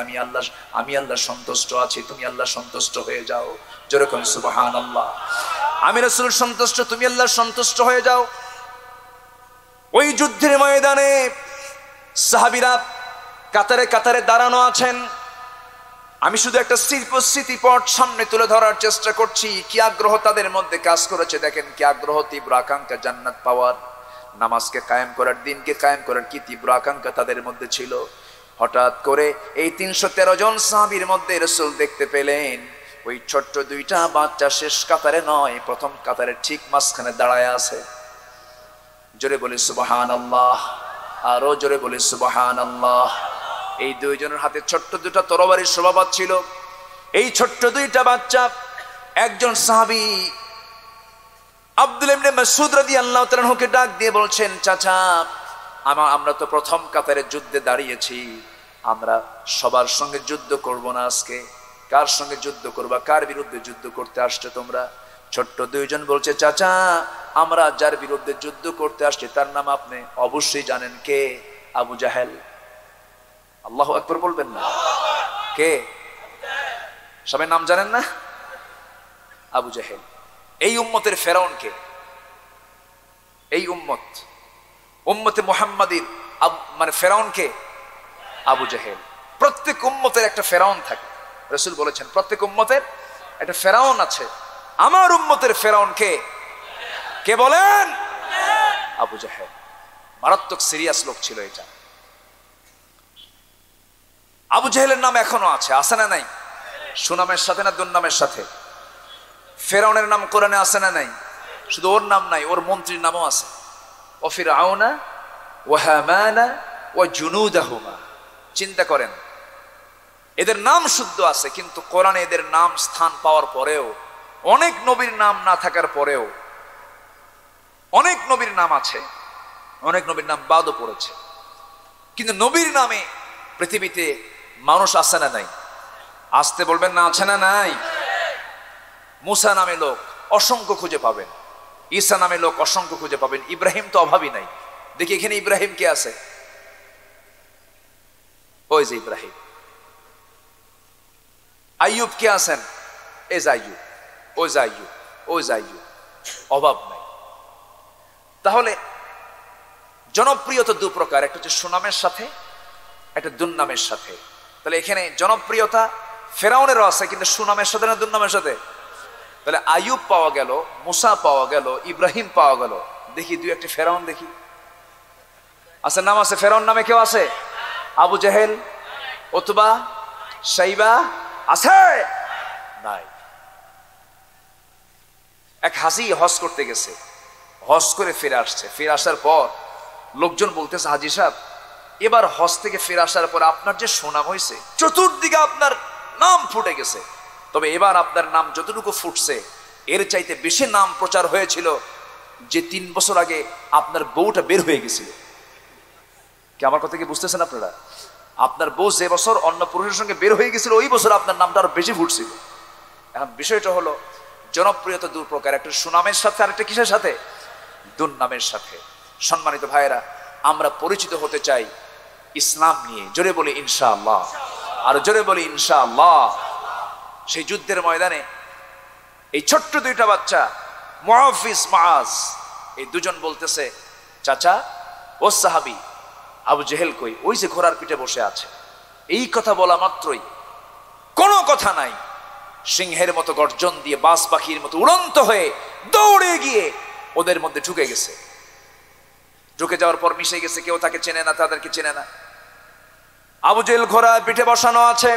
আমি আল্লাহ সন্তুষ্ট আছি, তুমি আল্লাহ সন্তুষ্ট হয়ে যাও। যেরকম সুবহানাল্লাহ। আমি রাসূল সন্তুষ্ট, তুমি আল্লাহ সন্তুষ্ট হয়ে যাও। ওই যুদ্ধের ময়দানে সাহাবীরা কাতারে কাতারে দাঁড়ানো আছেন। আমি শুধু একটা স্মৃতিপট সামনে তুলে ধরার চেষ্টা করছি। কি আগ্রহ তাদের মধ্যে কাজ করেছে দেখেন, কি আগ্রহ, তীব্র আকাঙ্ক্ষা জান্নাত পাওয়ার, নামাজকে কায়েম করার, দিনকে কায়েম করার কি তীব্র আকাঙ্ক্ষা তাদের মধ্যে ছিল। হঠাৎ করে এই 313 জন সাহাবীর মধ্যে রাসূল দেখতে পেলেন ওই ছোট্ট দুইটা বাচ্চা শেষ কাতারে নয়, প্রথম কাতারে ঠিক মাঝখানে দাঁড়ায় আছে। জোরে বলি সুবহানাল্লাহ, আরো জোরে বলি সুবহানাল্লাহ। এই দুইজনের হাতে ছোট্ট দুটা তরবারির শোভা ছিল। এই ছোট্ট দুইটা বাচ্চা, একজন সাহাবী আব্দুল্লাহ ইবনে মাসউদ রাদিয়াল্লাহু তাআলা আনহুকে ডাক দিয়ে বলছেন, চাচা, আমরা তো প্রথম কাতারে যুদ্ধে দাঁড়িয়েছি, আমরা সবার সঙ্গে যুদ্ধ করব না আজকে। কার সঙ্গে যুদ্ধ করবা? কার বিরুদ্ধে যুদ্ধ করতে আসছো তোমরা? ছোট্ট দুইজন বলছে, চাচা, আমরা যার বিরুদ্ধে যুদ্ধ করতে আসছি তার নাম আপনি অবশ্যই জানেন। কে? আবু জাহেল। আল্লাহু আকবার বলবেন না? কে? সবাই নাম জানেন না? আবু জাহেল। এই উম্মতের ফেরাউন কে? এই উম্মতে মুহাম্মাদির মানে ফেরাউন কে? আবু জাহেল। প্রত্যেক উম্মতের একটা ফেরাউন থাকে। রাসূল বলেছেন প্রত্যেক উম্মতের একটা ফেরাউন আছে। আমার উম্মতের ফেরাউন কে? কে বলেন? আবু জাহেল। মারাত্মক সিরিয়াস লোক ছিল এটা। আবু জাহেলের নাম এখনো আছে, আছে না নাই? সুনামের সাথে না দুর্নামের সাথে? ফেরাউনের নাম কোরআনে আছে না নাই? শুধু ওর নাম নাই, ওর মন্ত্রীর নামও আছে। ও ফিরআউনা ওয়া হামানা ওয়া জুনুদাহুমা। চিন্তা করেন, এদের নাম শুদ্ধ আছে, কিন্তু কোরআনে এদের নাম স্থান পাওয়ার পরেও, অনেক নবীর নাম না থাকার পরেও, অনেক নবীর নাম আছে, অনেক নবীর নাম বাদও পড়েছে, কিন্তু নবীর নামে পৃথিবীতে মানুষ আছে না নাই? আসতে বলবেন না, আছে না নাই? মুসা নামে লোক অসংখ্য খুঁজে পাবেন, ঈসা নামে লোক অসংখ্য খুঁজে পাবেন, ইব্রাহিম তো অভাবই নাই। দেখি এখানে ইব্রাহিম কে আছে? ওই যে ইব্রাহিম। আইয়ুব কে আছেন? এই যে আইয়ুব, ওই যে আইয়ুব, ওই যে আইয়ুব। অভাব নাই। তাহলে জনপ্রিয়তা দু প্রকার, একটা হচ্ছে সুনামের সাথে, একটা দুর্নামের সাথে। তাহলে এখানে জনপ্রিয়তা ফেরাউনেরও আছে, কিন্তু সুনামের সাথে না দুর্নামের সাথে? তাহলে আইয়ুব পাওয়া গেল, মুসা পাওয়া গেল, ইব্রাহিম পাওয়া গেল। দেখি দুই একটা ফেরাউন দেখি, আছে নাম আছে? ফেরাউন নামে কেউ আছে? আবু জাহেল, উতবা, শাইবা আছে? নাই। এক হাজি হজ করতে গেছে, হজ করে ফিরে আসছে। ফিরে আসার পর লোকজন বলতেছে, হাজী সাহেব এবার হজ থেকে ফিরে আসার পর আপনার যে সুনাম হয়েছে, চতুর্দিকে আপনার নাম ফুটে গেছে, তবে এবার আপনার নাম যতটুকু ফুটছে এর চাইতে বেশি নাম প্রচার হয়েছিল যে 3 বছর আগে আপনার বউটা বের হয়ে গেছিল। কি আমার কথা কি বুঝতেছেন আপনারা? আপনার বউ যে বছর অন্য পুরুষের সঙ্গে বের হয়ে গেছিল ওই বছর আপনার নামটা আরো বেশি ফুটছিল। এখন বিষয়টা হলো জনপ্রিয়তা দু প্রকার, একটা সুনামের সাথে আর একটা কিসের সাথে? দুর্নামের সাথে। সম্মানিত ভাইয়েরা, আমরা পরিচিত হতে চাই ইসলাম নিয়ে। জোরে বলি ইনশাআল্লাহ, আর জোরে বলি ইনশাআল্লাহ। সেই যুদ্ধের ময়দানে এই ছোট্ট 2টা বাচ্চা মুআফিজ মাআজ, এই দুজন বলতেছে, চাচা ও সাহাবী আবু জেহেল কই? ওই যে ঘোড়ার পিঠে বসে আছে। এই কথা বলা মাত্রই কোনো কথা নাই, সিংহের মতো গর্জন দিয়ে বাস পাখির মতো উড়ন্ত হয়ে দৌড়ে গিয়ে ওদের মধ্যে ঢুকে গেছে। ঢুকে যাওয়ার পর মিশে গেছে, কেউ তাকে চেনে না, তাদেরকে চেনে না। আবু জেহেল ঘোড়ার পিঠে বসানো আছে,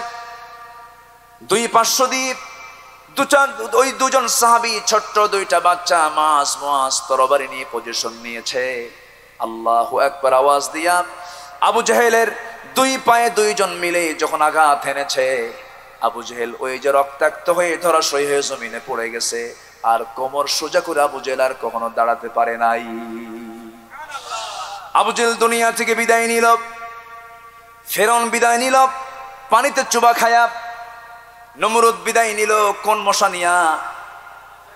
2 পার্শ্ব দিয়ে ওই দুজন সাহাবী ছোট্ট 2টা বাচ্চা মাস তরবারি নিয়ে পজিশন নিয়েছে। আল্লাহু আকবার আওয়াজ দিয়া আবু জেহেলের 2 পায়ে 2 জন মিলে যখন আঘাত এনেছে, আবু জেহেল ওই যে রক্তাক্ত হয়ে ধরাশয়ী হয়ে জমিনে পড়ে গেছে, আর কোমর সোজা করে আবু জেহেল আর কখনো দাঁড়াতে পারে নাই। আবু জেহেল দুনিয়া থেকে বিদায় নিল, ফেরন বিদায় নিল পানিতে চুবা খায়া, নমরুদ বিদায় নিল কোন মশা নিয়া,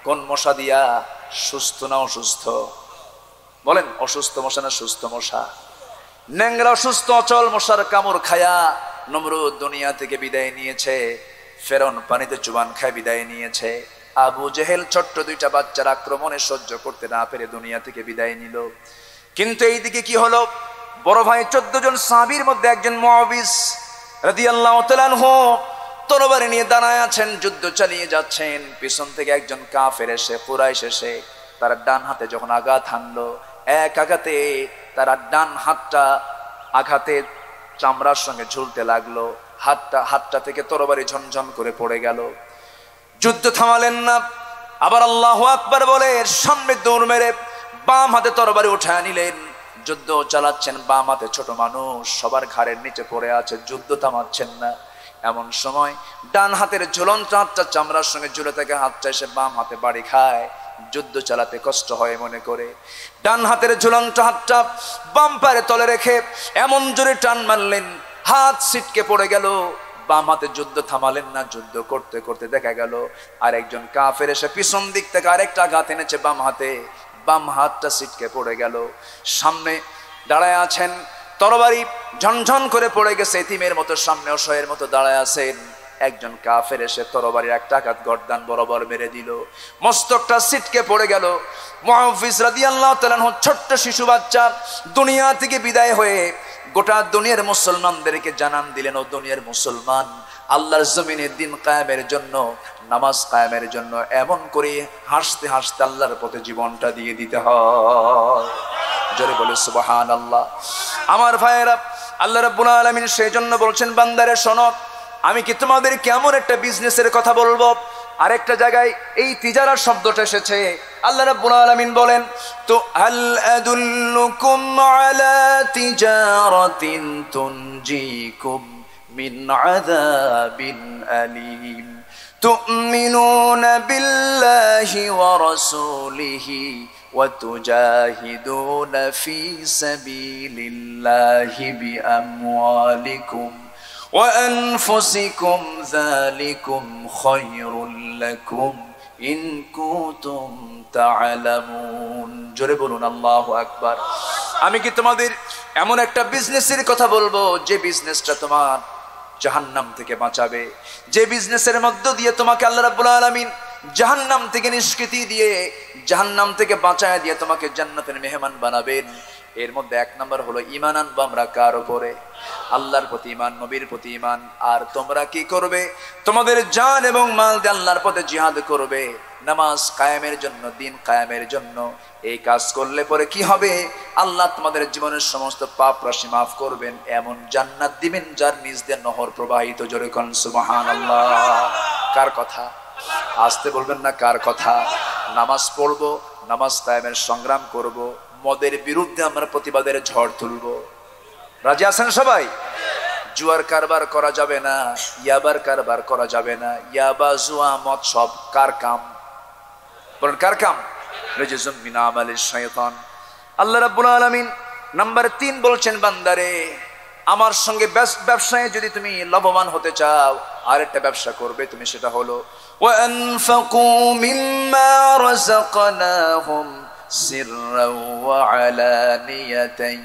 কোন মশা দিয়া? সুস্থ না অসুস্থ? বলেন, অসুস্থ মশা না সুস্থ মশা? ন্যাংরা অসুস্থ অচল মশার কামড় খায়া নমরুদ দুনিয়া থেকে বিদায় নিয়েছে, ফেরন পানিতে চুবান খায় বিদায় নিয়েছে। আবু জেহেল ছোট্ট 2টা বাচ্চার আক্রমণে সহ্য করতে না পেরে দুনিয়া থেকে বিদায় নিল। কিন্তু এইদিকে কি হলো? বড় ভাই 14 জন সাহাবীর মধ্যে একজন মুআবিজ রাদিয়াল্লাহু তাআলা আনহু তরবারি নিয়ে দাঁড়ায় আছেন, যুদ্ধ চালিয়ে যাচ্ছেন। পিছন থেকে একজন কাফের এসে, কুরাইশ এসে তার ডান হাতে যখন আঘাত হানলো, এক আঘাতে তার ডান হাতটা আঘাতে চামড়ার সঙ্গে ঝুলতে লাগলো, হাতটা থেকে তরবারি ঝনঝন করে পড়ে গেল। যুদ্ধ থামালেন না, আবার আল্লাহু আকবার বলে সামনে দৌড় মেরে বাম হাতে তরবারি উঠায় নিলেন। যুদ্ধ চালাচ্ছেন, বাম হাতে ছোট মানুষ সবার ঘাড়ের নিচে পড়ে আছে, যুদ্ধ থামাচ্ছেন না। এমন সময় ডান হাতের ঝুলন্ত হাতটা চামড়ার সঙ্গে ঝুলে থাকে, হাতটা এসে বাম হাতে বাড়ি খায়, যুদ্ধ চালাতে কষ্ট হয় মনে করে ডান হাতের ঝুলন্ত হাতটা বাম পায়ের তলে রেখে এমন জোরে টান মারলেন, হাত ছিটকে পড়ে গেল। বাম হাতে যুদ্ধ থামালেন না, যুদ্ধ করতে করতে দেখা গেল আর একজন কাফের এসে পিছন দিক থেকে আরেকটা আঘাত এনেছে বাম হাতে, বাম হাতটা ছিটকে পড়ে গেল। সামনে দাঁড়ায় আছেন, তরবারি ঝনঝন করে পড়ে গেছে, এতিমের মতো সামনে অসহায়ের মতো দাঁড়ায় আছেন। একজন কাফের এসে তরবারির একটা আঘাত গর্দান বরাবর মেরে দিল, মস্তকটা ছিটকে পড়ে গেল। মুআফিজ রাদিয়াল্লাহু তাআলা আনহু ছোট্ট শিশু বাচ্চা দুনিয়া থেকে বিদায় হয়ে গোটা দুনিয়ার মুসলমানদেরকে জানান দিলেন, ও দুনিয়ার মুসলমান, আল্লাহর জমিনে দিন কায়েমের জন্য, নামাজ কায়েমের জন্য এমন করে হাসতে হাসতে আল্লাহর পথে জীবনটা দিয়ে দিতে হয়। জোরে বলে সুবহানাল্লাহ। আমার ভাইয়েরা, আল্লাহ রাব্বুল আলামিন সেই জন্য বলছেন, বান্দারে শোনো, আমি কি তোমাদের কেমন একটা বিজনেসের কথা বলবো। আরেকটা জায়গায় এই তিজারা শব্দটা এসেছে, আল্লাহ রাব্বুল আলামিন বলেন, তো হাল আদুল্লুকুম আলা তিজারাতিন তুনজিকুম মিন আযাবিন আলীম তুমিনুনা বিল্লাহি ওয়া রাসূলিহি ওয়া তুজাহিদুনা ফি সাবিলিল্লাহি বিআমওয়ালিকুম وأنفسكم ذلكم خير لكم إن كنتم تعلمون। জোরে বলুন আল্লাহু আকবার। আমি কি তোমাদের এমন একটা বিজনেসের কথা বলবো যে বিজনেসটা তোমার জাহান্নাম থেকে বাঁচাবে, যে বিজনেসের মধ্য দিয়ে তোমাকে আল্লাহ রাব্বুল আলামিন জাহান্নাম থেকে নিষ্কৃতি দিয়ে, জাহান্নাম থেকে বাঁচায় দিয়ে তোমাকে জান্নাতের মেহমান বানাবেন। এর মধ্যে 1 নম্বর হলো ঈমান আনবো আমরা কার উপরে? আল্লাহর প্রতি ঈমান, নবীর প্রতি ঈমান। আর তোমরা কি করবে? তোমাদের জান এবং মাল দিয়ে আল্লাহর পথে জিহাদ করবে, নামাজ কায়েমের জন্য, দিন কায়েমের জন্য। এই কাজ করলে পরে কি হবে? আল্লাহ তোমাদের জীবনের সমস্ত পাপ রাশি মাফ করবেন, এমন জান্নাত দিবেন যার নিচ দিয়ে নহর প্রবাহিত। জোরে কোন সুবহানাল্লাহ। কার কথা? আসতে বলবেন না, কার কথা? নামাজ পড়বো, নামাজ কায়েমের সংগ্রাম করব, মদের বিরুদ্ধে আমরা প্রতিবাদের ঝড় তুলব। রাজি আছেন সবাই? জুয়ার কারবার করা যাবে না, ইয়াবার কারবার করা যাবে না। ইয়াবা, জুয়া, মদ সব কার কাম? বলেন কার কাম? রিজসুম মিন আমালিশ শাইতান। আল্লাহ রাব্বুল আলামিন নাম্বার 3 বলছেন, বান্দারে আমার সঙ্গে ব্যবসায় যদি তুমি লাভবান হতে চাও, আরেকটা ব্যবসা করবে তুমি, সেটা হলো ওয়া আনফাকু মিম্মা রাযাকনাহুম সিররাও ওয়া আলানিয়াতান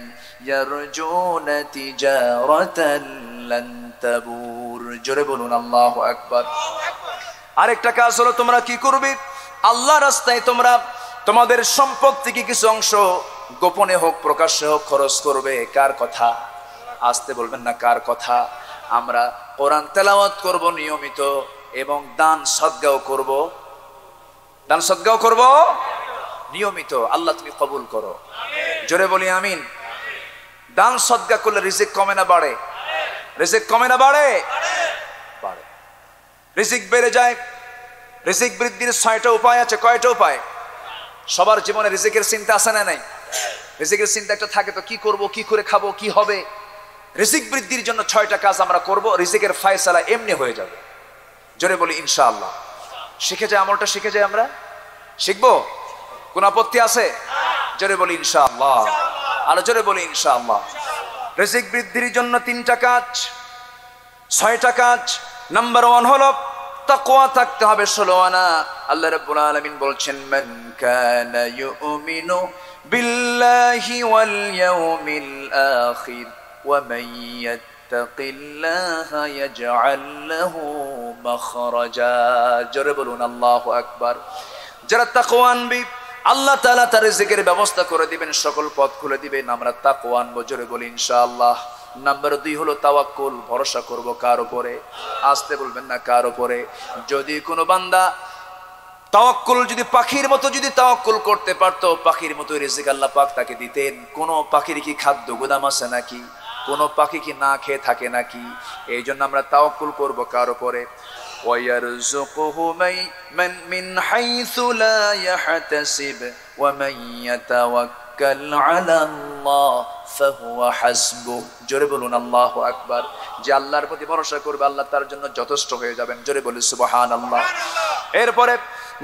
ইয়ারজুনা তিজারাতান লান তাবুর। জোরে বলুন আল্লাহু আকবার। আরেকটা কাজ হলো তোমরা কি করবে? আল্লাহর রাস্তায় তোমরা তোমাদের সম্পদ থেকে কিছু অংশ গোপনে হোক প্রকাশ্যে হোক খরচ করবে। কার কথা? আসতে বলবেন না, কার কথা? আমরা কোরআন তেলাওয়াত করব নিয়মিত এবং দান সদগাও করব। দান সদগাও করব নিয়মিত। আল্লাহ তুমি কবুল করো। জোরে বলি আমিন। দান সদগা করলে রিজিক কমে না বাড়ে? রিজিক কমে না বাড়ে? বাড়ে। রিজিক বেড়ে যায়। রিজিক বৃদ্ধির 6টা উপায় আছে। কয়টা উপায়? সবার জীবনে রিজিকের চিন্তা আছে না নাই? রিজিকের চিন্তা একটা থাকে তো, কি করব, কি করে খাবো, কি হবে। রিজিক বৃদ্ধির জন্য 6টা কাজ আমরা করব, রিজিকের ফয়সালা এমনি হয়ে যাবে। জোরে বলি ইনশাআল্লাহ। শিখে যায়, আমলটা শিখে যায়। আমরা শিখবো? কোন আপত্তি আছে? জোরে বলি ইনশাআল্লাহ। আর জোরে বলি ইনশাআল্লাহ। রিজিক বৃদ্ধির জন্য 3টা কাজ, 6টা কাজ। নাম্বার 1 হলো তাকওয়া থাকতে হবে 16 আনা। আল্লাহ রাব্বুল আলামিন বলছেন, মান কানা ইউমিনু বিল্লাহি ওয়াল ইয়াউমিল আখির ওয়া মান ইয়াত্তাকিল্লাহা ইয়াজআল লাহু মাখরাজা। জোরে বলুন আল্লাহু আকবার। যারা তাকওয়া আনবে আল্লাহ তাআলা তার রিজিকের ব্যবস্থা করে দিবেন, সকল পথ খুলে দিবেন। আমরা তাকওয়া আনবো। জোরে বলি ইনশাআল্লাহ। নাম্বার 2 হলো তাওয়াক্কুল। ভরসা করব কার উপরে? আসতে বলবেন না, কার উপরে? যদি কোনো বান্দা তাওয়াক্কুল, যদি পাখির মতো যদি তাওয়াক্কুল করতে পারতো, পাখির মতো রিজিক আল্লাহ পাক তাকে দিতেন। কোন পাখির কি খাদ্য গোদাম আছে নাকি? কোন পাখি কি না খেয়ে থাকে নাকি? এই জন্য আমরা তাওয়াক্কুল করব কার উপরে? ওয়ায়ারযুকুহু মিন হাইসু লা ইয়াহতাসিব ওয়া মান ইয়াতাওয়াক্কাল আলাল্লাহ ফাহুয়া হাসবুহ। জোরে বলুন আল্লাহু আকবার। যে আল্লাহর প্রতি ভরসা করবে আল্লাহ তার জন্য যথেষ্ট হয়ে যাবেন। জোরে বলি সুবহানাল্লাহ। এরপরে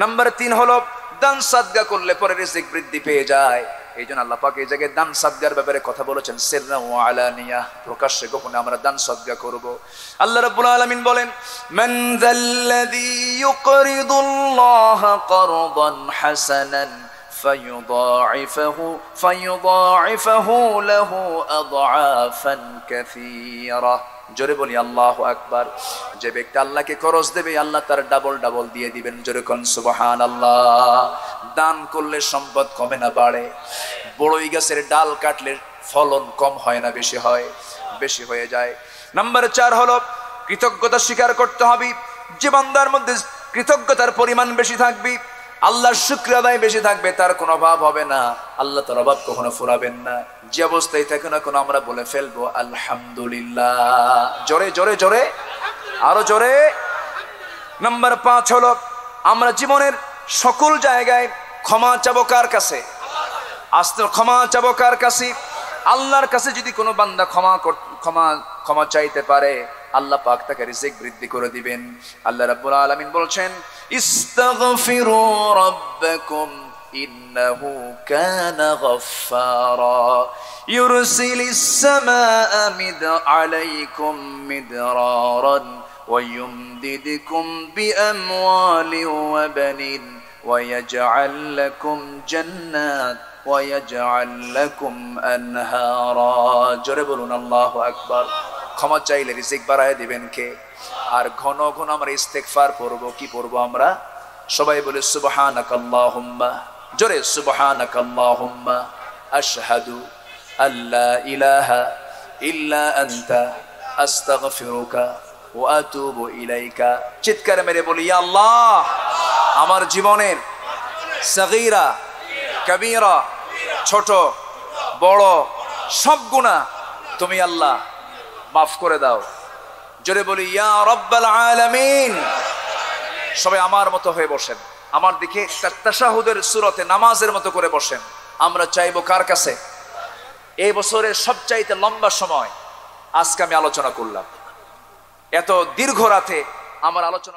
নাম্বার 3 হলো দান সাদগা করলে পরে রিজিক বৃদ্ধি পেয়ে যায়। এই জন্য আল্লাহ পাক এই জায়গায় দান সাদগার ব্যাপারে কথা বলেছেন, সিররা ওয়া আলানিয়া, প্রকাশ্যে গোপনে আমরা দান সাদগা করব। আল্লাহ রাব্বুল আলামিন বলেন, মান যাল্লাযী ইউকরিদুল্লাহা করদান হাসানান ফায়ুদাঈফাহু লাহু আদআফান কাসীরা। জোরে বলি আল্লাহু আকবার। যে ব্যক্তি আল্লাহকে খরচ দেবে আল্লাহ তার ডাবল ডাবল দিয়ে দিবেন। জোরে কোন সুবহানাল্লাহ। দান করলে সম্পদ কমে না বাড়ে? বড়ই গাছের ডাল কাটলে ফলন কম হয় না বেশি হয়? বেশি হয়ে যায়। নাম্বার 4 হলো কৃতজ্ঞতা স্বীকার করতে হবে। যে বান্দার মধ্যে কৃতজ্ঞতার পরিমাণ বেশি থাকবে, আল্লাহর শুকরিয়া আদায় বেশি থাকবে, তার কোনো অভাব হবে না। আল্লাহ তার অভাব কখনো ফুরাবেন না। যে অবস্থায় থাকে না কোনো আমরা বলে ফেলবো আলহামদুলিল্লাহ। জোরে জোরে জোরে, আরো জোরে। নাম্বার 5 হলো আমরা জীবনের সকল জায়গায় ক্ষমা চাবো কার কাছে? আস্তে ক্ষমা চাবো কার কাছে? আল্লাহর কাছে। যদি কোনো বান্দা ক্ষমা চাইতে পারে আল্লাহ পাক তাকে রিজিক বৃদ্ধি করে দিবেন। আল্লাহ রাব্বুল আলামিন বলছেন, ইস্তাগফিরু রাব্বাকুম ইন্নাহু কানা গাফফারা ইউরসিলিস সামাআ আলাইকুম মিদরারান ওয়া ইউমদিদকুম বিআমওয়ালিন ওয়া বানিন ওয়া ইয়াজআল লাকুম জান্নাত ওয়া ইয়াজআল লাকুম আনহারা। জোরে বলুন আল্লাহু আকবার। ক্ষমা চাইলে রিজিক বাড়ায় দিবেন কে? আর ঘন ঘন আমরা ইস্তেগফার পড়ব। কি পড়ব আমরা? সবাই বলে সুবহানাকাল্লাহুম্মা। জোরে সুবহানাকাল্লাহুম্মা আশহাদু আল্লা ইলাহা ইল্লা আনতা আস্তাগফিরুকা ওয়া আতুবু ইলাইকা। চিৎকার মেরে বলি, ইয়া আল্লাহ, আমার জীবনের সগীরা কবীরা, ছোট বড় সব গুনাহ তুমি আল্লাহ মাফ করে দাও। জোরে বলি, ইয়া রাব্বাল আলামিন। সবাই আমার মতো হয়ে বসেন, আমার দিকে তাশাহুদের সূরতে নামাজের মতো করে বসেন। আমরা চাইবো কার কাছে? এই বছরের সবচাইতে লম্বা সময় আজকে আমি আলোচনা করলাম। এত দীর্ঘ রাতে আমার আলোচনা